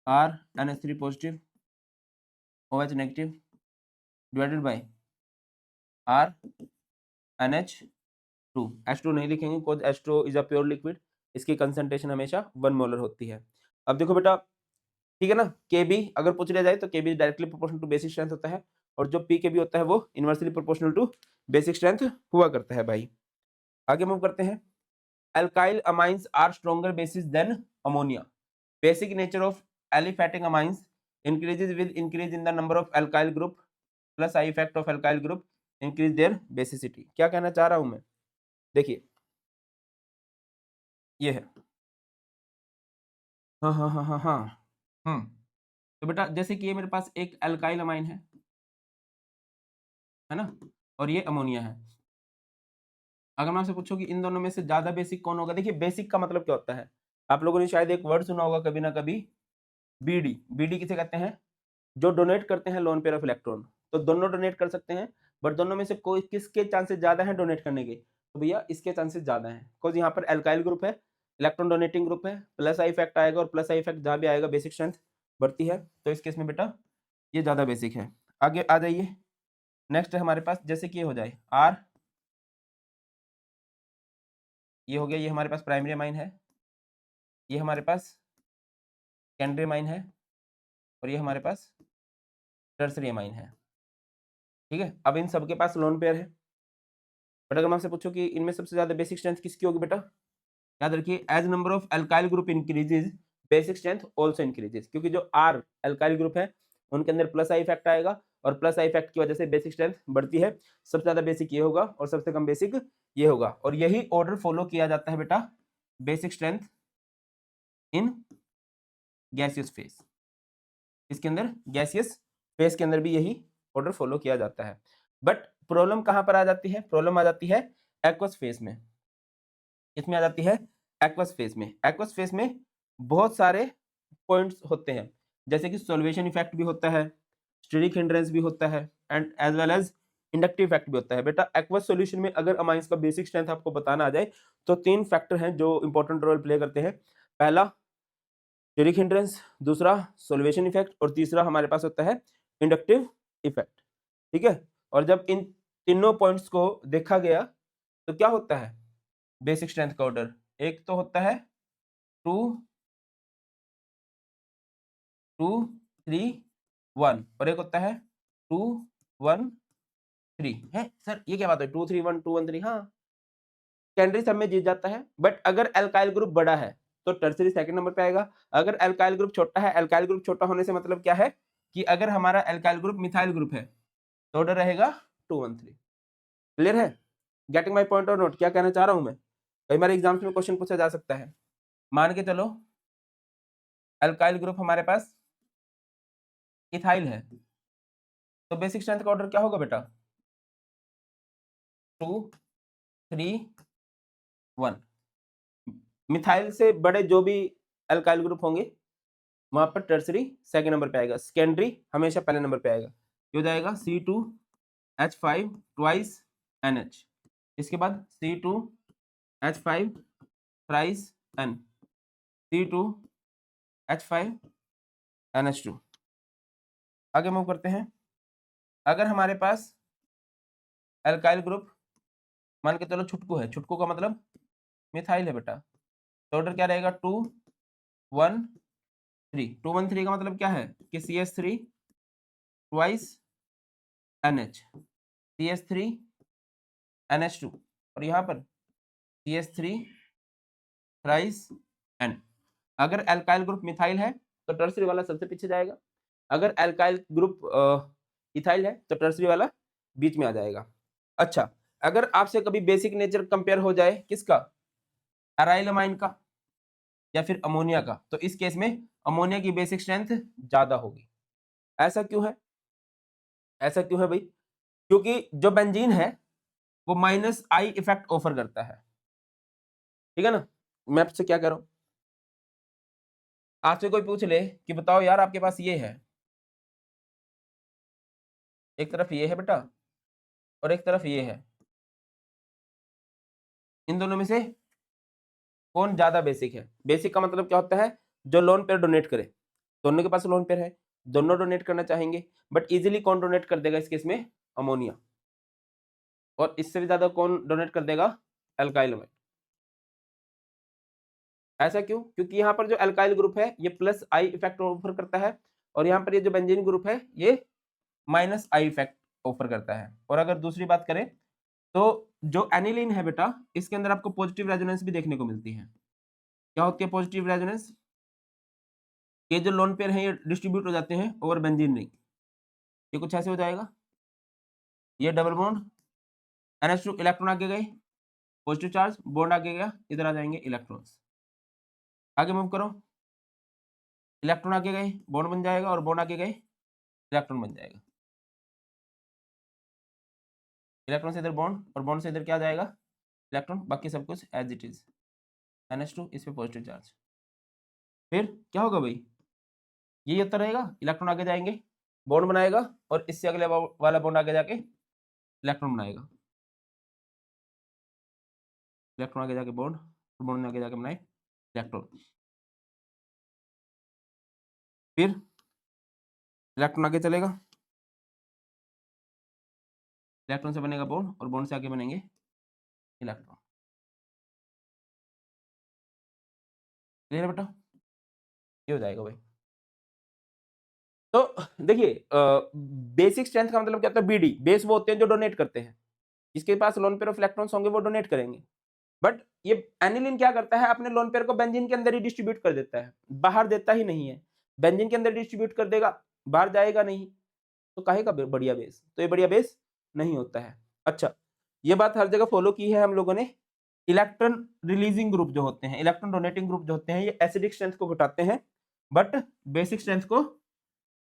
RNH3 positive OH negative divided by RNH2। H2 नहीं लिखेंगे because H2 is a pure liquid, इसकी कंसंट्रेशन हमेशा 1 मोलर होती है। अब देखो बेटा, ठीक है ना, Kb अगर पूछ लिया जाए तो Kb directly proportional to basic strength होता है, और जो Pkb होता है वो inversely proportional to basic strength हुआ करता है भाई। आगे मूव करते हैं। Alkyl amines are stronger bases than ammonia. Basic nature of aliphatic amines increases with increase in the number of alkyl group plus I effect of alkyl group increase their basicity। क्या कहना चाह रहा हूं मैं, देखिए ये है, हाँ हाँ हाँ हाँ हाँ, तो बेटा जैसे कि ये मेरे पास एक अल्काइल अमाइन है ना, और ये अमोनिया है। अगर मैं आपसे पूछूं कि इन दोनों में से ज्यादा बेसिक कौन होगा, देखिए बेसिक का मतलब क्या होता है, आप लोगों ने शायद एक वर्ड सुना होगा कभी ना कभी, बीडी। बीडी किसे कहते हैं, जो डोनेट करते हैं लोन पेयर ऑफ इलेक्ट्रॉन। तो दोनों डोनेट कर सकते हैं, बट दोनों में से कोई किसके चांसेस ज्यादा हैं डोनेट करने के, तो भैया इसके चांसेस ज्यादा हैं, बिकॉज यहाँ पर एल्काइल ग्रुप है, इलेक्ट्रॉन डोनेटिंग ग्रुप है, प्लस आई इफेक्ट आएगा, और प्लस आई इफेक्ट जहां भी आएगा बेसिक स्ट्रेंथ बढ़ती है, तो इस केस में बेटा ये ज्यादा बेसिक है। आगे आ जाइए, नेक्स्ट है हमारे पास, जैसे कि ये हो जाए आर, ये हो गया, ये हमारे पास प्राइमरी अमाइन है, ये हमारे पास सेकेंडरी अमाइन है, और ये हमारे पास टर्सरी अमाइन है। ठीक है, अब इन सबके पास लोन पेयर है, बट अगर मैं आपसे पूछूं कि इनमें सबसे ज्यादा बेसिक स्ट्रेंथ किसकी होगी बेटा, याद रखिए as number of alkyl group increases basic strength also increases, क्योंकि जो आर अल्काइल ग्रुप है उनके अंदर प्लस आई इफेक्ट आएगा, और प्लस आई इफेक्ट की वजह से बेसिक स्ट्रेंथ बढ़ती है। सबसे ज्यादा बेसिक ये होगा और सबसे कम बेसिक ये होगा, और यही ऑर्डर फॉलो किया जाता है बेटा basic strength in gaseous face. इसके अंदर गैसियस फेस के अंदर भी यही ऑर्डर फॉलो किया जाता है, बट प्रॉब्लम कहां पर आ जाती है, प्रॉब्लम आ जाती है एक्वस फेस में। इसमें आ जाती है एक्वस फेस में। एक्वस फेस में बहुत सारे पॉइंट्स होते हैं, जैसे कि सॉल्वेशन इफेक्ट भी होता है, स्टेरिक हिंड्रेंस भी होता है, and as well as inductive effect भी होता है। बेटा एक्वस सॉल्यूशन में अगर अमाइंस का बेसिक स्ट्रेंथ आपको बताना आ जाए तो 3 फैक्टर हैं जो इंपॉर्टेंट रोल प्ले करते हैं। पहला स्टेरिक हिंड्रेंस, दूसरा सॉल्वेशन इफेक्ट, और तीसरा हमारे पास होता है इंडक्टिव इफेक्ट। ठीक है, और जब इन तीनों पॉइंट्स को देखा गया तो क्या होता है बेसिक स्ट्रेंथ का ऑर्डर, एक तो होता है 2 2 3 1, और एक होता है 2 1 3 है। सर ये क्या बात है, 2 3 1 2 1 3, हाँ सेकेंडरी सब में जीत जाता है, बट अगर अल्काइल ग्रुप बड़ा है तो टर्सरी सेकंड नंबर पे आएगा। अगर अल्काइल ग्रुप छोटा है, अल्काइल ग्रुप छोटा होने से मतलब क्या है कि अगर हमारा अल्काइल ग्रुप मिथाइल ग्रुप है तो ऑर्डर रहेगा 2 1 3। क्लियर है, गेटिंग माय पॉइंट और नोट, क्या कहना चाह रहा हूं मैं, कई बार एग्जाम्स में क्वेश्चन पूछा जा सकता है। मान के चलो अल्काइल ग्रुप हमारे पास इथाइल है, तो बेसिक स्ट्रेंथ का ऑर्डर क्या होगा बेटा, 2 3 1। मिथाइल से बड़े जो भी अल्काइल ग्रुप होंगे वहां पर टर्सरी सेकंड नंबर पे आएगा, सेकेंडरी हमेशा पहले नंबर पे आएगा। ये हो जाएगा C2H5 ट्वाइस NH, इसके बाद C2H5 thrice N, C2H5 NH2। आगे मूव करते हैं। अगर हमारे पास अल्काइल ग्रुप मान के चलो छुटकू है, छुटकू का मतलब मिथाइल है बेटा, तो ऑर्डर क्या रहेगा 2 1 3। 2 1 3 का मतलब क्या है कि CH3 twice NH, CH3 NH2, और यहाँ पर CH3 थ्राइस N। अगर अल्काइल ग्रुप मिथाइल है तो टर्सरी वाला सबसे पीछे जाएगा, अगर अल्काइल ग्रुप इथाइल है तो टर्सरी वाला बीच में आ जाएगा। अच्छा, अगर आपसे कभी बेसिक नेचर कंपेयर हो जाए किसका, अराइल अमाइन का या फिर अमोनिया का, तो इस केस में अमोनिया की बेसिक स्ट्रेंथ ज्यादा होगी। ऐसा क्यों है, ऐसा क्यों है भाई, क्योंकि जो बेंजीन है वो माइनस आई इफेक्ट ऑफर करता है। ठीक है ना, मैं आपसे क्या कह रहा हूं, आपसे कोई पूछ ले कि बताओ यार आपके पास ये है एक तरफ ये है बेटा और एक तरफ ये है, इन दोनों में से कौन ज्यादा बेसिक है? बेसिक का मतलब क्या होता है? जो लोन पेयर डोनेट करे। दोनों के पास लोन पेयर है, दोनों डोनेट करना चाहेंगे, बट इजीली कौन डोनेट कर देगा इस केस में? अमोनिया। और इससे भी ज्यादा कौन डोनेट कर देगा? Alkyl amide. ऐसा क्यों? क्योंकि यहाँ पर जो अल्काइल ग्रुप है ये प्लस आई इफेक्ट ऑफर करता है, और यहाँ पर ये जो बेंजीन ग्रुप है ये माइनस आई इफेक्ट ऑफर करता है। और अगर दूसरी बात करें तो जो एनिलीन है बेटा, इसके अंदर आपको पॉजिटिव रेजोनेंस भी देखने को मिलती है। क्या होती है पॉजिटिव रेजोनेंस? ये जो लोन पेयर है ये डिस्ट्रीब्यूट हो जाते हैं ओवर बेंजीन रिंग। ये कुछ ऐसे हो जाएगा, ये डबल बॉन्ड NH2 इलेक्ट्रॉन आगे गए, पॉजिटिव चार्ज बॉन्ड आगे गया, इधर आ जाएंगे इलेक्ट्रॉन्स। आगे मूव करो, इलेक्ट्रॉन आगे गए बॉन्ड बन जाएगा, और बॉन्ड आगे गए इलेक्ट्रॉन बन जाएगा। इलेक्ट्रॉन से इधर बॉन्ड, और बॉन्ड से इधर क्या आ जाएगा? इलेक्ट्रॉन। बाकी सब कुछ एज इट इज, NH2 इस पे पॉजिटिव चार्ज। फिर क्या होगा भाई? यही उत्तर रहेगा, इलेक्ट्रॉन आगे जाएंगे, बॉन्ड बनाएगा, और इससे अगले वाला बॉन्ड आगे जाके इलेक्ट्रॉन बनाएगा। इलेक्ट्रॉन आगे जाके बॉन्ड, और बॉन्ड आगे जाके बनाए इलेक्ट्रॉन। फिर इलेक्ट्रॉन आगे चलेगा, इलेक्ट्रॉन से बनेगा बॉन्ड, और बॉन्ड से आगे बनेंगे इलेक्ट्रॉन। क्लियर है बेटा? ये हो जाएगा भाई। तो देखिए बेसिक स्ट्रेंथ का मतलब क्या होता है? BD, बेस वो होते हैं जो डोनेट करते हैं, जिसके पास लोन पेयर ऑफ इलेक्ट्रॉन्स होंगे वो डोनेट करेंगे। बट ये एनिलीन क्या करता है? अपने लोन पेयर को बेंजीन के अंदर ही डिस्ट्रीब्यूट कर देता है, बाहर देता ही नहीं है। बेंजीन के अंदर डिस्ट्रीब्यूट कर देगा, बाहर जाएगा नहीं, तो काहे का बढ़िया बेस? तो ये बढ़िया बेस नहीं होता है। अच्छा, ये बात हर जगह फॉलो की है हम लोगों ने। इलेक्ट्रॉन रिलीजिंग ग्रुप जो होते हैं, इलेक्ट्रॉन डोनेटिंग ग्रुप जो होते हैं, ये एसिडिक स्ट्रेंथ को घटाते हैं, बट बेसिक स्ट्रेंथ को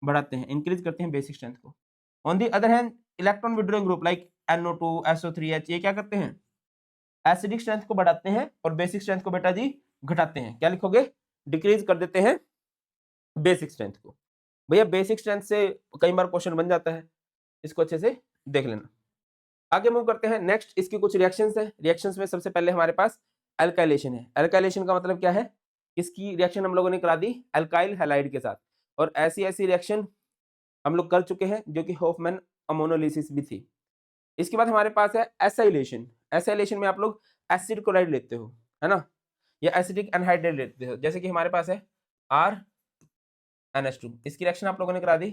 बढ़ाते हैं, इंक्रीज करते हैं बेसिक स्ट्रेंथ को। On the other hand electron withdrawing group like NO2 SO3H, ये क्या करते हैं? एसिडिक स्ट्रेंथ को बढ़ाते हैं, और बेसिक स्ट्रेंथ को बेटा जी घटाते हैं। क्या लिखोगे? डिक्रीज कर देते हैं बेसिक स्ट्रेंथ को। भैया बेसिक स्ट्रेंथ से कई बार क्वेश्चन बन जाता है, इसको अच्छे से देख लेना। आगे मूव करते हैं। नेक्स्ट इसकी कुछ रिएक्शंस है। रिएक्शंस में सबसे पहले हमारे पास अल्काइलेशन है। अल्काइलेशन का मतलब क्या है? इसकी रिएक्शन हम लोगों ने करा दी अल्काइल हैलाइड के साथ, और ऐसी ऐसी रिएक्शन हम लोग कर चुके हैं जो कि हॉफमैन अमोनोलिसिस भी थी। इसके बाद हमारे पास है एसाइलेशन। एसाइलेशन में आप लोग एसिड क्लोराइड लेते हो, है ना, या एसिडिक एनहाइड्रेट लेते हो। जैसे कि हमारे पास है RNH2, इसकी रिएक्शन आप लोगों ने करा दी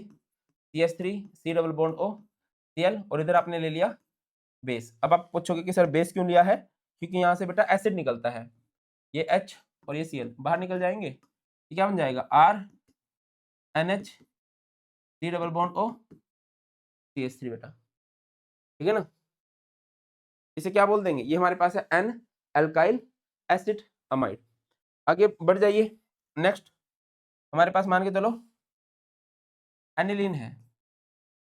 CH3 C double bond O Cl, और इधर आपने ले लिया बेस। अब आप पूछोगे कि सर बेस क्यों लिया है? क्योंकि यहाँ से बेटा एसिड निकलता है, ये H और ये Cl बाहर निकल जाएंगे, ये क्या बन जाएगा? RNH C double bond O CH3 बेटा, ठीक है ना। इसे क्या बोल देंगे? ये हमारे पास है N अल्काइल एसिड अमाइड। आगे बढ़ जाइए। नेक्स्ट हमारे पास मान के चलो एनिलीन है,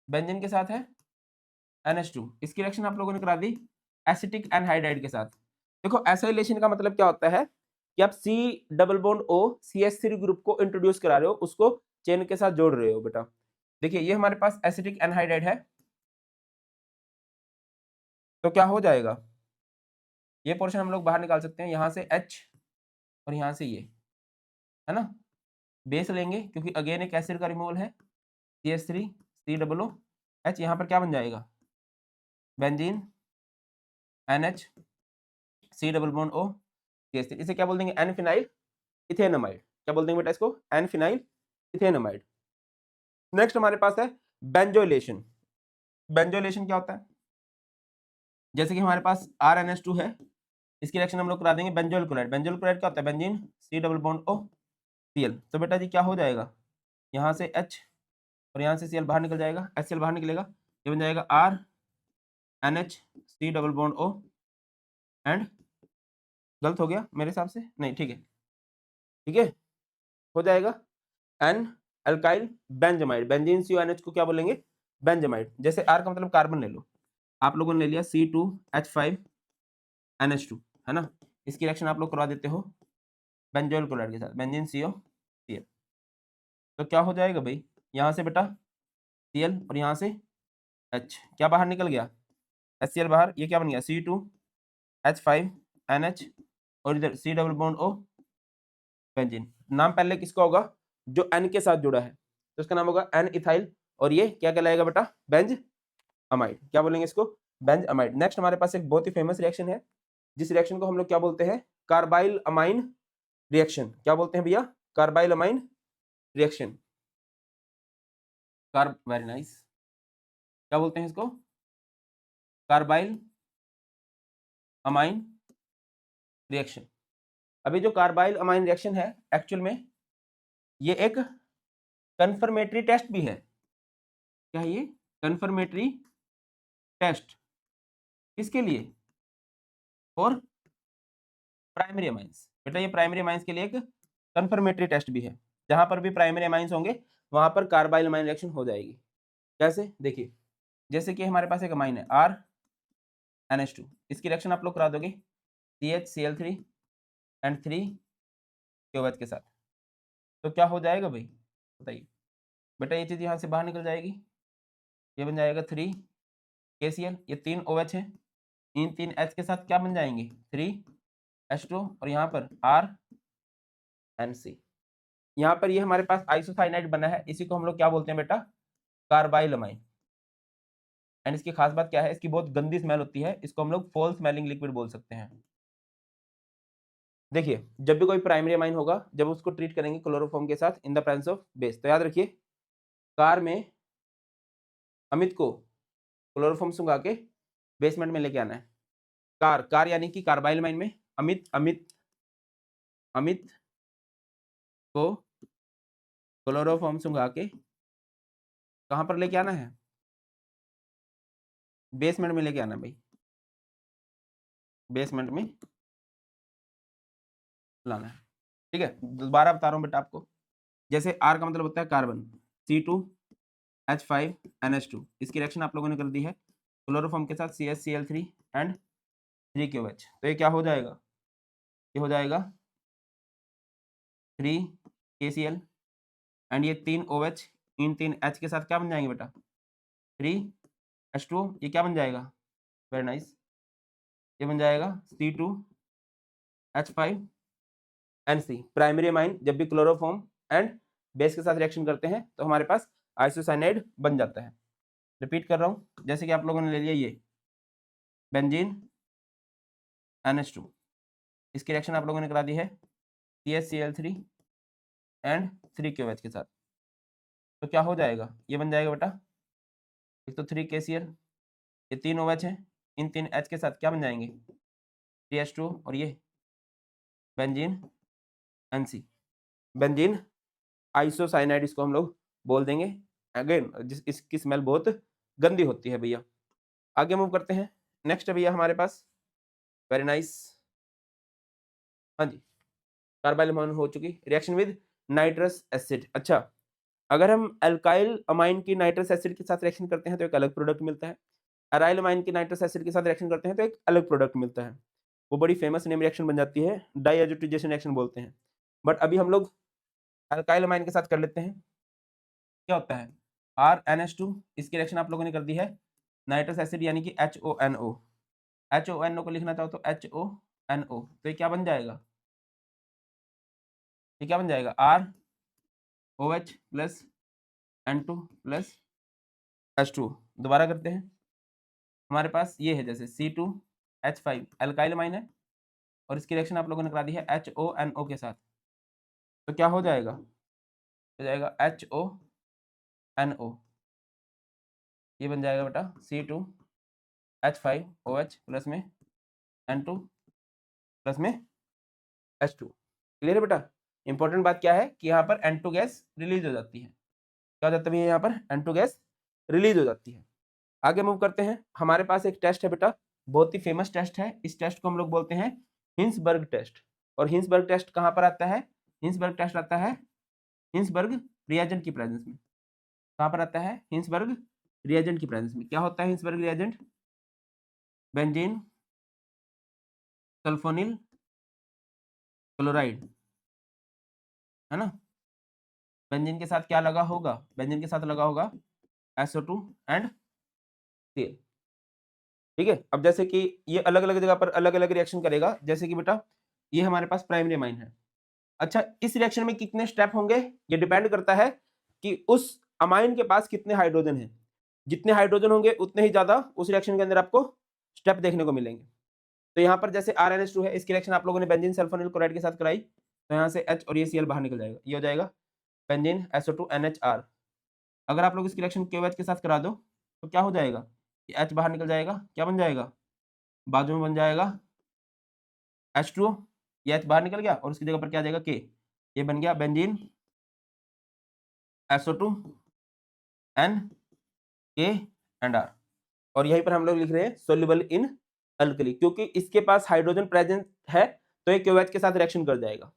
बेंजीन के साथ है NH2, इसकी रिएक्शन आप लोगों ने करा दी एसिटिक एनहाइड्राइड के साथ। देखो एसाइलेशन का मतलब क्या होता है कि आप C double bond O CH3 group को इंट्रोड्यूस करा रहे हो, उसको चेन के साथ जोड़ रहे हो बेटा। देखिए ये हमारे पास एसिटिक एनहाइड्राइड है, तो क्या हो जाएगा? ये पोर्शन हम लोग बाहर निकाल सकते हैं, यहाँ से H और यहाँ से ये, है ना, बेस लेंगे क्योंकि अगेन एक एसिड का रिमूवल है, CH3 C double O H, यहाँ पर क्या बन जाएगा? Benzene NH C double bond O CH3, इसे क्या बोल देंगे? N phenyl ethanamide. क्या बोल देंगे बेटा इसको? N phenyl इथेनमाइड। नेक्स्ट हमारे पास है बेंजोइलेशन। बेंजोइलेशन क्या होता है? जैसे कि हमारे पास RNH2 है, इसकी रिएक्शन हम लोग करा देंगे बेंजोइल क्लोराइड। बेंजोइल क्लोराइड क्या होता है? Benzene C double bond O Cl। तो बेटा जी क्या हो जाएगा? यहाँ से H और यहाँ से Cl बाहर निकल जाएगा, HCl बाहर निकलेगा, ये बन जाएगा RNH C double bond O and, गलत हो गया मेरे हिसाब से, नहीं ठीक है, ठीक है, हो जाएगा N alkyl benzamide. Benzene CONH को क्या बोलेंगे? बेंजामाइड। जैसे R का मतलब कार्बन ले लो, आप लोगों ने ले लिया C2H5NH2, है ना, इसकी रिएक्शन आप लोग करवा देते हो बेंजोइल क्लोराइड के साथ, बेंजीन COCl। तो क्या हो जाएगा भाई? यहाँ से बेटा Cl और यहाँ से H क्या बाहर निकल गया, HCl बाहर, ये क्या बन गया C2H5NH और इधर C double bond O benzene. नाम पहले किसका होगा, जो N के साथ जुड़ा है तो उसका नाम होगा N इथाइल, और ये क्या कहलाएगा बेटा, बेंज अमाइड। क्या बोलेंगे इसको, बेंज अमाइड। नेक्स्ट हमारे पास एक बहुत ही फेमस रिएक्शन है, जिस रिएक्शन को हम लोग क्या बोलते हैं, कार्बाइल अमाइन रिएक्शन। क्या बोलते हैं भैया, carbyl amine reaction. Very nice. क्या बोलते हैं इसको, कार्बाइल अमाइन रिएक्शन। अभी जो कार्बाइल अमाइन रिएक्शन है एक्चुअल में ये एक कंफर्मेटरी टेस्ट भी है। क्या है ये, कंफर्मेटरी टेस्ट, किसके लिए, और प्राइमरी अमाइंस। बेटा ये प्राइमरी अमाइंस के लिए एक कंफर्मेटरी टेस्ट भी है, जहां पर भी प्राइमरी अमाइंस होंगे वहां पर कार्बाइल अमाइन रिएक्शन हो जाएगी। कैसे, देखिए जैसे कि हमारे पास एक अमाइन है RNH2, इसकी रिएक्शन आप लोग करा दोगे CHCl3 एंड 3KOH के साथ, तो क्या हो जाएगा भाई बताइए। बेटा ये चीज यहाँ से बाहर निकल जाएगी, ये बन जाएगा 3KCl, ये 3 OH है, इन 3 H के साथ क्या बन जाएंगे 3H2, और यहाँ पर RNC। यहाँ पर ये हमारे पास आइसोसाइनाइड बना है, इसी को हम लोग क्या बोलते हैं बेटा, कार्बाइल अमाइन। एंड इसकी खास बात क्या है, इसकी बहुत गंदी स्मेल होती है, इसको हम लोग फॉल स्मेलिंग लिक्विड बोल सकते हैं। देखिए जब भी कोई प्राइमरी अमाइन होगा, जब उसको ट्रीट करेंगे क्लोरोफॉर्म के साथ in the presence of base, तो याद रखिए कार में अमित को क्लोरोफॉर्म सुंघा के बेसमेंट में लेके आना है। कार यानी कि कार्बाइल अमाइन में अमित को क्लोरोफॉर्म सुंघा के कहां पर लेके आना है, बेसमेंट में लेके आना भाई, बेसमेंट में लाना है। ठीक है, दोबारा बता रहा हूं बेटा आपको, जैसे R का मतलब होता है कार्बन, C2H5NH2, इसकी रिएक्शन आप लोगों ने कर दी है क्लोरोफॉर्म के साथ CHCl3 एंड 3KOH, तो ये क्या हो जाएगा, ये हो जाएगा 3KCl एंड ये 3 OH, इन 3 H के साथ क्या बन जाएंगे बेटा 3H2, ये क्या बन जाएगा, वेरी नाइस, ये बन जाएगा C2H5NC। प्राइमरी अमाइन जब भी क्लोरोफॉर्म एंड बेस के साथ रिएक्शन करते हैं तो हमारे पास आइसोसाइनाइड बन जाता है। रिपीट कर रहा हूं, जैसे कि आप लोगों ने ले लिया ये बेंजीन NH2, इसकी रिएक्शन आप लोगों ने करा दी है CHCl3 एंड 3KOH के साथ, तो क्या हो जाएगा, ये बन जाएगा बेटा, एक तो 3KCl, ये 3 OH है, इन 3 H के साथ क्या बन जाएंगे 3H2, और ये बेंजीन NC, बेंजीन आइसोसाइनाइड इसको हम लोग बोल देंगे। अगेन इसकी स्मेल बहुत गंदी होती है भैया। आगे मूव करते हैं, नेक्स्ट है भैया हमारे पास, वेरी नाइस, हाँ जी, कार्बाइल अमाइन हो चुकी, रिएक्शन विद नाइट्रस एसिड। अच्छा, अगर हम एल्काइल अमाइन की नाइट्रस एसिड के साथ रिएक्शन करते हैं तो एक अलग प्रोडक्ट मिलता है, एराइल अमाइन की नाइट्रस एसिड के साथ रिएक्शन करते हैं तो एक अलग प्रोडक्ट मिलता है, वो बड़ी फेमस नेम रिएक्शन बन जाती है, डाइएजुटेशन रिएक्शन बोलते हैं। बट अभी हम लोग एल्काइल अमाइन के साथ कर लेते हैं। क्या होता है RNH2, इसकी रिएक्शन आप लोगों ने कर दी है नाइट्रस एसिड यानी कि HONO, HONO को लिखना चाहो तो HONO, तो ये क्या बन जाएगा, ये क्या बन जाएगा ROH plus N2 plus H2। दोबारा करते हैं, हमारे पास ये है जैसे C2H5 एल्काइल अमाइन है और इसकी रिएक्शन आप लोगों ने करा दी है HONO के साथ, तो क्या हो जाएगा, हो जाएगा HONO, ये बन जाएगा बेटा C2H5OH प्लस में N2 प्लस में H2। क्लियर है बेटा। इंपॉर्टेंट बात क्या है कि यहाँ पर N2 गैस रिलीज हो जाती है, क्या हो जाता है यहाँ पर N2 गैस रिलीज हो जाती है। आगे मूव करते हैं, हमारे पास एक टेस्ट है बेटा, बहुत ही फेमस टेस्ट है, इस टेस्ट को हम लोग बोलते हैं हिंसबर्ग टेस्ट। और हिंसबर्ग टेस्ट कहाँ पर आता है, हिंसबर्ग टेस्ट आता है हिंसबर्ग रिएजेंट की प्रेजेंस में। कहाँ पर आता है, हिंसबर्ग रिएजेंट की प्रेजेंस में। क्या होता है Hinsberg reagent, benzene sulphonyl chloride, है ना, बेंजीन के साथ क्या लगा होगा, बेंजीन के साथ लगा होगा SO2 एंड तेल। ठीक है, अब जैसे कि ये अलग अलग जगह पर अलग अलग रिएक्शन करेगा, जैसे कि बेटा ये हमारे पास प्राइमरी अमाइन है। अच्छा, इस रिएक्शन में कितने स्टेप होंगे, ये डिपेंड करता है कि उस अमाइन के पास कितने हाइड्रोजन हैं। जितने हाइड्रोजन होंगे उतने ही ज्यादा उस रिएक्शन के अंदर आपको स्टेप देखने को मिलेंगे। तो यहाँ पर जैसे RnH2 है, इसकी रिएक्शन आप लोगों ने बेंजीन सल्फोनिल क्लोराइड के साथ कराई, तो यहाँ से H और ये Cl बाहर निकल जाएगा, ये हो जाएगा बेंजीन SO2 NHR। अगर आप लोग इसकी रिएक्शन KOH के साथ करा दो तो क्या हो जाएगा, ये H बाहर निकल जाएगा, क्या बन जाएगा, बाजू में बन जाएगा H2O, ये H बाहर निकल गया और उसकी जगह पर क्या आ जाएगा K, ये बन गया benzene SO2 N K and R। और यहीं पर हम लोग लिख रहे हैं सोल्यूबल इन अल्कली, क्योंकि इसके पास हाइड्रोजन प्रेजेंट है तो ये KOH के साथ रिएक्शन कर जाएगा।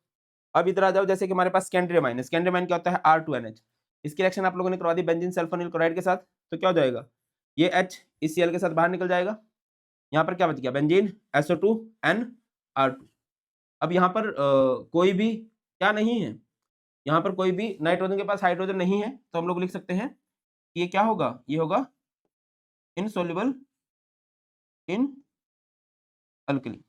अब इधर आ जाओ, जैसे कि हमारे पास सेकेंडरी अमाइन है, सेकेंडरी अमाइन क्या होता है R2NH। इसकी रिएक्शन आप लोगों ने करवा दी बेंजीन सल्फोनिल क्लोराइड के साथ, तो क्या हो जाएगा, ये H इस Cl के साथ बाहर निकल जाएगा, यहाँ पर क्या बच गया बेंजीन SO2 NR2। अब यहाँ पर कोई भी क्या नहीं है, यहाँ पर कोई भी नाइट्रोजन के पास हाइड्रोजन नहीं है, तो हम लोग लिख सकते हैं कि ये क्या होगा, ये होगा इनसोल्युबल इन अल्कली।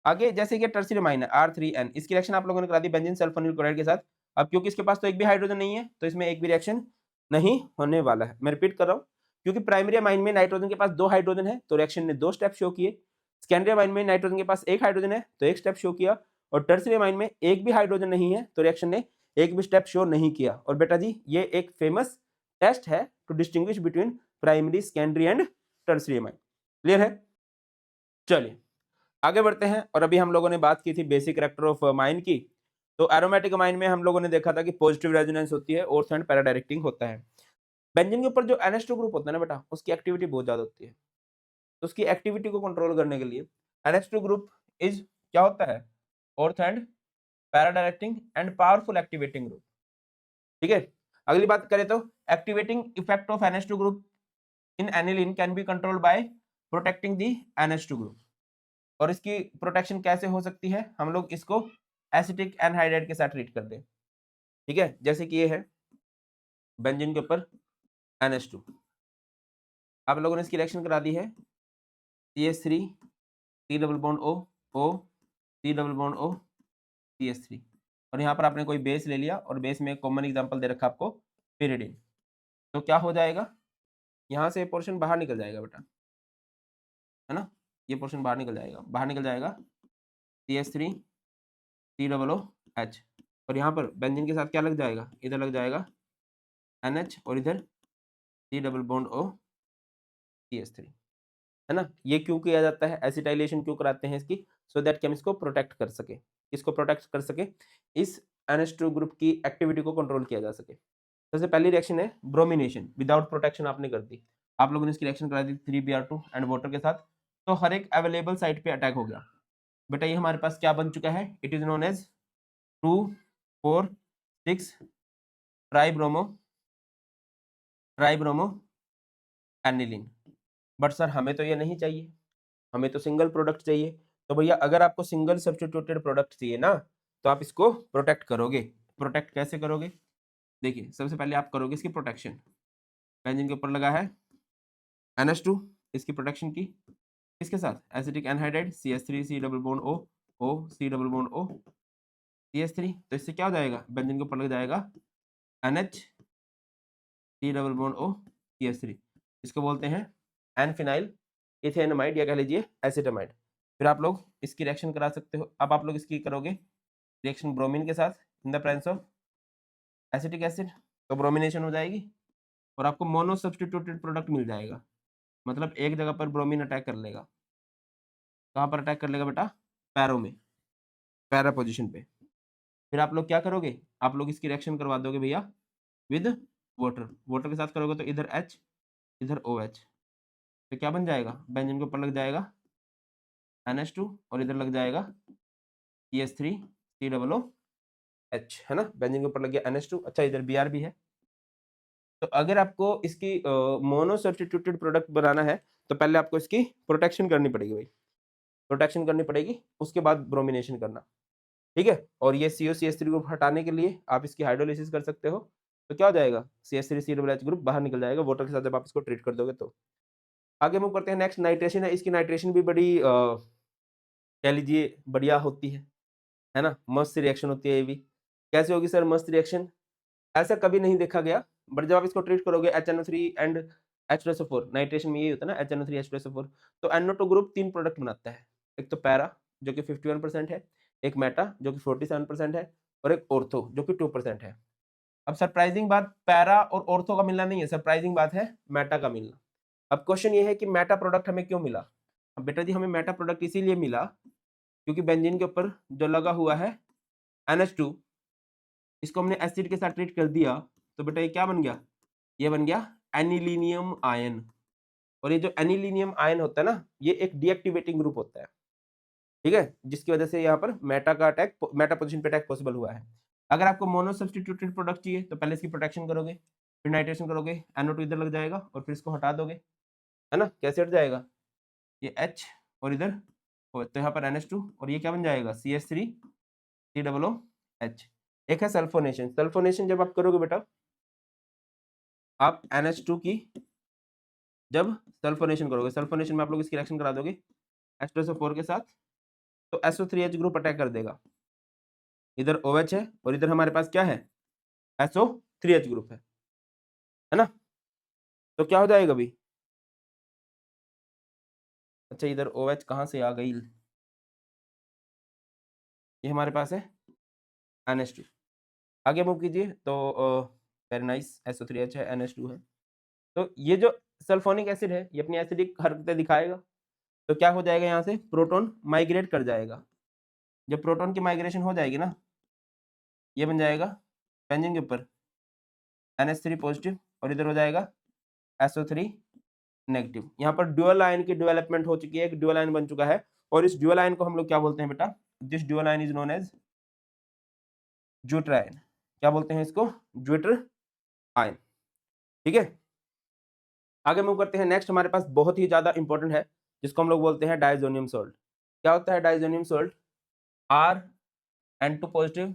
आगे जैसे कि टर्शियरी अमाइन है R3N, इसकी रिएक्शन आप लोगों ने करा दी बेंजीन सल्फोनिल क्लोराइड के साथ। अब क्योंकि इसके पास तो एक भी हाइड्रोजन नहीं है तो इसमें एक भी रिएक्शन नहीं होने वाला है। मैं रिपीट कर रहा हूँ, क्योंकि प्राइमरी अमाइन में नाइट्रोजन के पास 2 हाइड्रोजन है तो रिएक्शन ने 2 स्टेप शो किए। सेकेंडरी अमाइन में नाइट्रोजन के पास 1 हाइड्रोजन है तो 1 स्टेप शो किया, और टर्शियरी अमाइन में एक भी हाइड्रोजन नहीं है तो रिएक्शन ने एक भी स्टेप शो नहीं किया। और बेटा जी ये एक फेमस टेस्ट है to distinguish between primary, secondary and tertiary amine. Clear है? चलिए आगे बढ़ते हैं। और अभी हम लोगों ने बात की थी बेसिक कैरेक्टर ऑफ अमाइन की, तो एरोमेटिक अमाइन में हम लोगों ने देखा था कि पॉजिटिव रेजोनेंस होती है, ऑर्थो एंड पैरा डायरेक्टिंग होता है। बेंजीन के ऊपर जो NH2 ग्रुप होता है ना बेटा, उसकी एक्टिविटी बहुत ज्यादा होती है, तो उसकी एक्टिविटी को कंट्रोल करने के लिए NH2 ग्रुप इज क्या होता है, ortho and para directing and powerful activating group. ठीक है, अगली बात करें तो activating effect of NH2 group in aniline can be controlled by protecting the NH2 group. और इसकी प्रोटेक्शन कैसे हो सकती है, हम लोग इसको एसिटिक एनहाइड्राइड के साथ ट्रीट कर दें। ठीक है, जैसे कि ये है बेंजीन के ऊपर NH2, आप लोगों ने इसकी रिएक्शन करा दी है CH3 C double bond O O C double bond O CH3, और यहाँ पर आपने कोई बेस ले लिया और बेस में एक कॉमन एग्जांपल दे रखा आपको pyridine, तो क्या हो जाएगा, यहाँ से पोर्शन बाहर निकल जाएगा बेटा, है ना, ये पोर्शन बाहर निकल जाएगा, बाहर निकल जाएगा CH3 C double O H, और यहाँ पर बेंजीन के साथ क्या लग जाएगा, इधर लग जाएगा NH और इधर C double bond O CH3, है ना। ये क्यों किया जाता है, एसिटाइलेशन क्यों कराते हैं इसकी, सो दैट कि हम इसको प्रोटेक्ट कर सके, इसको प्रोटेक्ट कर सके, इस NH2 ग्रुप की एक्टिविटी को कंट्रोल किया जा सके। सबसे पहली रिएक्शन है ब्रोमिनेशन, विदाउट प्रोटेक्शन आपने कर दी, आप लोगों ने इसकी रिएक्शन करा दी 3Br2 एंड वाटर के साथ, तो हर एक अवेलेबल साइट पे अटैक हो गया। बेटा ये हमारे पास क्या बन चुका है, it is known as 2,4,6 tribromo aniline. But sir हमें तो ये नहीं चाहिए, हमें तो सिंगल प्रोडक्ट चाहिए। तो भैया अगर आपको सिंगल सब्स्टिट्यूटेड प्रोडक्ट चाहिए ना, तो आप इसको प्रोटेक्ट करोगे। प्रोटेक्ट कैसे करोगे, देखिए सबसे पहले आप करोगे इसकी प्रोटेक्शन, बेंजीन के ऊपर लगा है NH2, इसकी प्रोटेक्शन की इसके साथ acetic anhydride CH3 C double bond O O C double bond O CH3, तो इससे क्या हो जाएगा, बेंजीन के ऊपर लग जाएगा NH C double bond O CH3, इसको बोलते हैं एन फिनाइल इथेनमाइड या कह लीजिए एसिटामाइड। फिर आप लोग इसकी रिएक्शन करा सकते हो। अब आप लोग इसकी करोगे रिएक्शन ब्रोमीन के साथ in the presence of acetic acid, तो ब्रोमिनेशन हो जाएगी और आपको मोनो सब्स्टिट्यूटेड प्रोडक्ट मिल जाएगा। मतलब एक जगह पर ब्रोमीन अटैक कर लेगा, कहाँ पर अटैक कर लेगा बेटा, पैरों में, पैरा पोजिशन पे। फिर आप लोग क्या करोगे, आप लोग इसकी रिएक्शन करवा दोगे भैया विद वाटर, वाटर के साथ करोगे तो इधर H इधर OH, तो क्या बन जाएगा, बेंजीन के ऊपर लग जाएगा NH2 और इधर लग जाएगा CH3 C double O H, है ना, बेंजीन के ऊपर लग गया NH2। अच्छा इधर Br भी है। तो अगर आपको इसकी मोनो सब्स्टिट्यूटेड प्रोडक्ट बनाना है तो पहले आपको इसकी प्रोटेक्शन करनी पड़ेगी भाई, प्रोटेक्शन करनी पड़ेगी, उसके बाद ब्रोमिनेशन करना। ठीक है, और ये COCH3 ग्रुप हटाने के लिए आप इसकी हाइड्रोलिसिस कर सकते हो, तो क्या हो जाएगा CH3 C double H group बाहर निकल जाएगा वाटर के साथ जब आप इसको ट्रीट कर दोगे तो। आगे मूव करते हैं, नेक्स्ट नाइट्रेशन है। इसकी नाइट्रेशन भी बड़ी कह लीजिए बढ़िया होती है ना, मस्त रिएक्शन होती है ये भी। कैसे होगी सर मस्त रिएक्शन? ऐसा कभी नहीं देखा गया, बट जब आप इसको ट्रीट करोगे HNO3 एंड H2SO4, नाइट्रेशन में यही होता है ना, HNO3 H2SO4, तो NO2 ग्रुप 3 प्रोडक्ट बनाता है। एक तो पैरा जो कि 51% है, एक मेटा जो कि 47% है, और एक ऑर्थो जो कि 2% है। अब सरप्राइजिंग बात पैरा और ऑर्थो का मिलना नहीं है, सरप्राइजिंग बात है मेटा का मिलना। अब क्वेश्चन ये है कि मेटा प्रोडक्ट हमें क्यों मिला? अब बेटा जी हमें मेटा प्रोडक्ट इसीलिए मिला क्योंकि बेंजीन के ऊपर जो लगा हुआ है NH2, इसको हमने एसिड के साथ ट्रीट कर दिया, तो बेटा ये क्या बन गया? ये बन गया एनिलीनियम आयन। और ये जो एनिलीनियम आयन होता है ना, ये एक डीएक्टिवेटिंग ग्रुप होता है, ठीक है, जिसकी वजह से यहाँ पर मेटा का अटैक, मेटा पोजीशन पे अटैक पॉसिबल हुआ है। अगर आपको मोनो सब्स्टिट्यूटेड प्रोडक्ट चाहिए तो पहले इसकी प्रोटेक्शन करोगे, फिर नाइट्रेशन करोगे, NO2 इधर लग जाएगा और फिर इसको हटा दोगे, है ना। कैसे हट जाएगा? ये H और इधर तो यहाँ पर NH2 और ये क्या बन जाएगा? CH3 COOH। एक है सल्फोनेशन। सल्फोनेशन जब आप करोगे बेटा, आप NH2 की जब सल्फोनेशन करोगे, सल्फोनेशन में आप लोग इसकी रिएक्शन करा दोगे H2SO4 के साथ, तो SO3H ग्रुप अटैक कर देगा। इधर OH है और इधर हमारे पास क्या है? SO3H ग्रुप है ना। तो क्या हो जाएगा अभी? अच्छा इधर OH कहाँ से आ गई? ये हमारे पास है NH2। आगे मूव कीजिए तो वेरी नाइस, SO3H है, NH2 है। तो ये जो सल्फोनिक एसिड है ये अपनी एसिडिक हरकतें दिखाएगा, तो क्या हो जाएगा? यहाँ से प्रोटॉन माइग्रेट कर जाएगा। जब प्रोटॉन की माइग्रेशन हो जाएगी ना, ये बन जाएगा बेंजीन के ऊपर NH3 पॉजिटिव और इधर हो जाएगा SO3 नेगेटिव। यहाँ पर ड्यूअल आयन की डेवलपमेंट हो चुकी है, एक ड्यूअल आयन बन चुका है, और इस ड्यूअल आयन को हम लोग क्या बोलते हैं बेटा? This dual ion is known as zwitter ion. क्या बोलते हैं इसको? ज्यूटर आयन, ठीक है। आगे मूव करते हैं, नेक्स्ट हमारे पास बहुत ही ज्यादा इंपॉर्टेंट है, जिसको हम लोग बोलते हैं डाइजोनियम सॉल्ट। क्या होता है diazonium salt? R N2 positive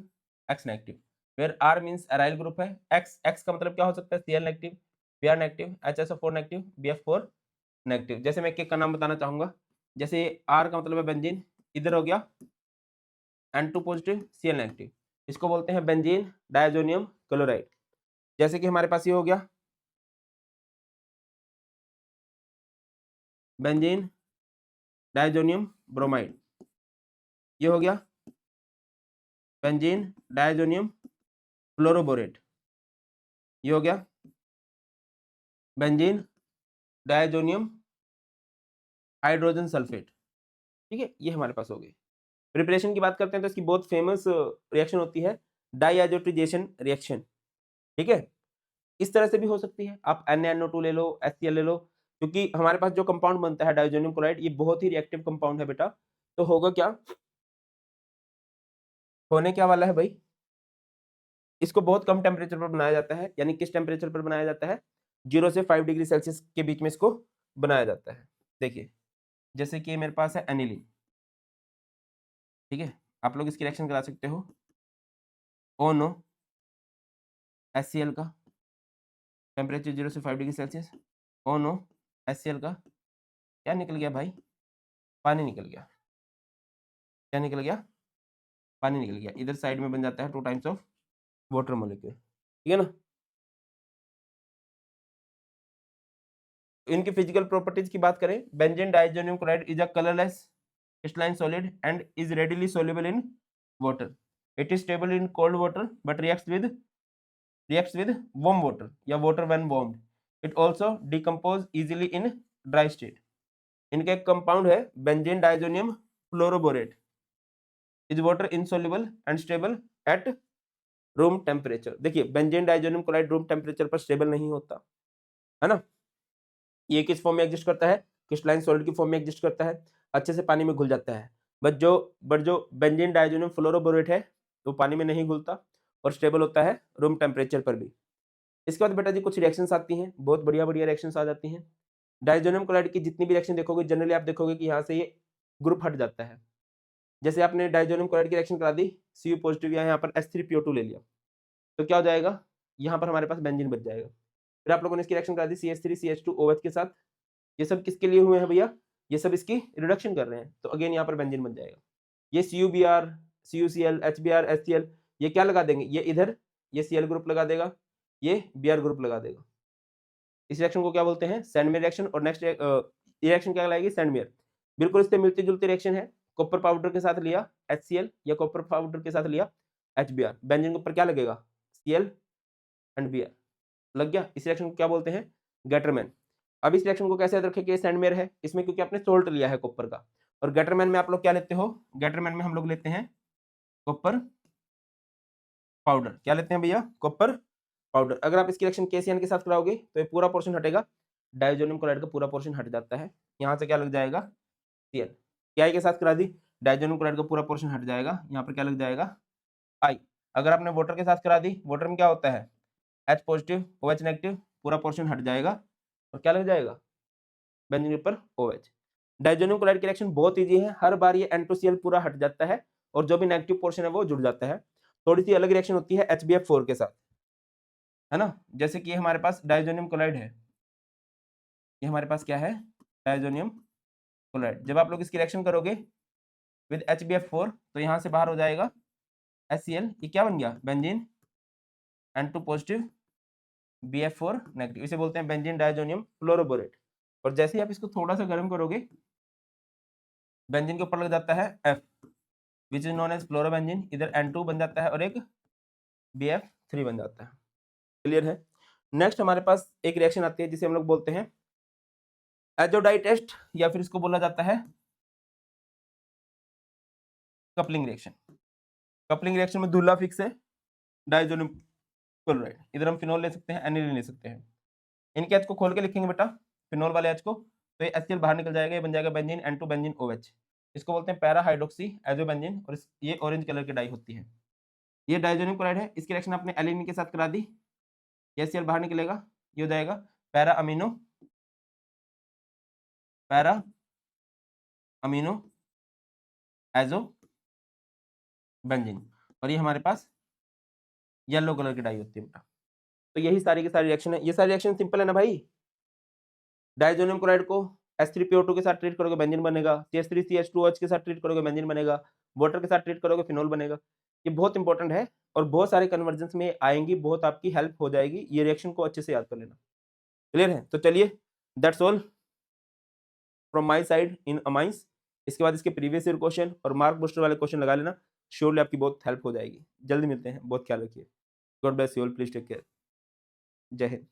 X negative, where R means aryl group है, X का मतलब क्या हो सकता है? Cl negative, Br negative, HSO4 negative, BF4 negative. जैसे मैं एक का नाम बताना चाहूंगा, जैसे R का मतलब है बेंजीन, इधर हो गया N2 पॉजिटिव Cl नेगेटिव, इसको बोलते हैं बेंजीन डाइजोनियम क्लोराइड। जैसे कि हमारे पास ये हो गया बेंजीन डाइजोनियम ब्रोमाइड, ये हो गया बेंजीन डाइजोनियम फ्लोरोबोरेट, ये हो गया बेंजीन डाइजोनियम हाइड्रोजन सल्फेट, ठीक है। ये हमारे पास हो गई। प्रिपरेशन की बात करते हैं तो इसकी बहुत फेमस रिएक्शन होती है डाइएजोटाइजेशन रिएक्शन, ठीक है। इस तरह से भी हो सकती है, आप NaNO2 ले लो, HCl ले लो, क्योंकि हमारे पास जो कंपाउंड बनता है डाइजोनियम क्लोराइड, ये बहुत ही रिएक्टिव कंपाउंड है बेटा। तो होगा क्या? होने क्या वाला है भाई? इसको बहुत कम टेम्परेचर पर बनाया जाता है, यानी किस टेम्परेचर पर बनाया जाता है? 0 से 5 डिग्री सेल्सियस के बीच में इसको बनाया जाता है। देखिए जैसे कि मेरे पास है एनिलीन, ठीक है, आप लोग इसकी रिएक्शन करा सकते हो ONO HCl का, टेम्परेचर 0 से 5 डिग्री सेल्सियस, ONO HCl का क्या निकल गया भाई? पानी निकल गया। क्या निकल गया? पानी निकल गया। इधर साइड में बन जाता है 2 टाइम्स ऑफ वाटर मॉलिक्यूल, ठीक है ना। इनकी फिजिकल प्रॉपर्टीज की बात करें, benzene diazonium chloride is a colourless crystalline solid and is readily soluble in water. It is stable in cold water but reacts with warm water या water when warmed. It also decompose easily in dry state. इनका एक compound है benzene diazonium fluoroborate, is water insoluble and stable at room temperature. देखिए benzene diazonium chloride room temperature पर stable नहीं होता है ना। ये किस फॉर्म में एग्जिस्ट करता है? क्रिस्टलाइन सॉलिड की फॉर्म में एग्जिस्ट करता है, अच्छे से पानी में घुल जाता है। बट जो बेंजीन डाइजोनियम फ्लोरोबोरेट है वो पानी में नहीं घुलता और स्टेबल होता है रूम टेम्परेचर पर भी। इसके बाद बेटा जी कुछ रिएक्शंस आती हैं, बहुत बढ़िया बढ़िया रिएक्शंस आ जाती हैं। डाइजोनियम क्लोराइड की जितनी भी रिएक्शन देखोगे जनरली आप देखोगे कि यहाँ से ये ग्रुप हट जाता है। जैसे आपने डाइजोनियम क्लोराइड की रिएक्शन करा दी, Cu पॉजिटिव या यहाँ पर H3PO2 ले लिया, तो क्या हो जाएगा? यहाँ पर हमारे पास बेंजीन बच जाएगा। फिर आप लोगों ने इसकी रिएक्शन करा दी CH3CH2OH के साथ, ये सब किसके लिए हुए हैं भैया, ये सब इसकी रिडक्शन कर रहे हैं, तो अगेन यहाँ पर बेंजीन बन जाएगा। ये CuBr, CuCl, HBr, HCl, ये क्या लगा देंगे, ये इधर ये Cl ग्रुप लगा देगा, ये Br ग्रुप लगा देगा। इस रिएक्शन को क्या बोलते हैं, सैंडमेयर रिएक्शन। और नेक्स्ट रिएक्शन क्या कहलाएगी, सैंडमेयर। बिल्कुल इससे मिलती जुलती रिएक्शन है। कॉपर पाउडर के साथ लिया HCl या कॉपर पाउडर के साथ लिया HBr, बेंजीन के ऊपर क्या लगेगा, Cl एंड Br लग गया। इस रिएक्शन को क्या बोलते हैं, गैटरमैन। अब इस रिएक्शन को कैसे याद रखें कि सैंडमेयर है, इसमें क्योंकि आपने सोल्ट लिया है कॉपर का। और गैटरमैन में आप लोग क्या लेते हो, गैटरमैन में हम लोग लेते हैं कॉपर पाउडर। क्या लेते हैं भैया, कॉपर पाउडर। अगर आप इसकी रिएक्शन KCN के साथ कराओगे तो ये पूरा पोर्शन हटेगा, डाइजोनियम क्लोराइड का पूरा पोर्शन हट जाता है। यहाँ से क्या लग जाएगा, Cl। KI के साथ करा दी, डाइजोनियम क्लोराइड का पूरा पोर्शन हट जाएगा, यहाँ पर क्या लग जाएगा, I। अगर आपने वाटर के साथ करा दी, वाटर में क्या होता है, H पॉजिटिव OH नेगेटिव, पूरा पोर्शन हट जाएगा और क्या लग जाएगा, बेंजीन के ऊपर OH। डाइजोनियम क्लोराइड की रिएक्शन बहुत इजी है, हर बार ये N2Cl पूरा हट जाता है और जो भी नेगेटिव पोर्शन है वो जुड़ जाता है। थोड़ी सी अलग रिएक्शन होती है HBF4 के साथ, है ना। जैसे कि हमारे पास डाइजोनियम क्लोराइड है, ये हमारे पास क्या है, डाइजोनियम क्लोराइड। जब आप लोग इसकी रिएक्शन करोगे विद HBF4 तो यहाँ से बाहर हो जाएगा HCl, ये क्या बन गया, benzene N2 positive BF4 negative, इसे बोलते हैं बेंजीन डाइजोनियम फ्लोरोबोरेट। और जैसे ही आप इसको थोड़ा सा गर्म करोगे, बेंजीन के ऊपर लग जाता है F which is known as fluorobenzene, इधर N2 बन जाता है और एक BF3 बन जाता है। क्लियर है। नेक्स्ट हमारे पास एक रिएक्शन आती है जिसे हम लोग बोलते हैं एजोडाइटेस्ट, या फिर इसको बोला जाता है कपलिंग रिएक्शन। कपलिंग रिएक्शन में दूल्हा फिक्स है डाइजोनियम क्लोराइड, इधर हम फिनोल ले सकते हैं, एनिलीन ले सकते हैं। इनके एच को खोल के लिखेंगे बेटा, फिनोल वाले एच को, तो ये HCl बाहर निकल जाएगा, ये बन जाएगा बेंजीन N2 बेंजीन OH। इसको बोलते हैं पैरा हाइड्रोक्सी एजोबेंजीन, और ये ऑरेंज कलर की डाई होती है। ये डाइजोनियम क्लोराइड है, इसकी रिएक्शन आपने एलिनिन के साथ करा दी, ये HCl बाहर निकलेगा, ये हो जाएगा पैरा अमीनो एजो बेंजीन, और ये हमारे पास येलो कलर की डाई होती है बेटा। तो यही सारी की सारी रिएक्शन है। ये सारी रिएक्शन सिंपल है ना भाई। डाइजोनियम क्लोराइड को H3PO2 के साथ ट्रीट करोगे बेंजीन बनेगा, CH3CH2OH के साथ ट्रीट करोगे बेंजीन बनेगा, वाटर के साथ ट्रीट करोगे फिनोल बनेगा। ये बहुत इंपॉर्टेंट है और बहुत सारे कन्वर्जेंस में आएंगी, बहुत आपकी हेल्प हो जाएगी। ये रिएक्शन को अच्छे से याद कर लेना। क्लियर है। तो चलिए, that's all from my side in amines. इसके बाद इसके प्रीवियस ईयर क्वेश्चन और मार्क बूस्टर वाले क्वेश्चन लगा लेना, श्योरली आपकी बहुत हेल्प हो जाएगी। जल्दी मिलते हैं, बहुत ख्याल रखिए। God bless you all, please take care. जय हिंद।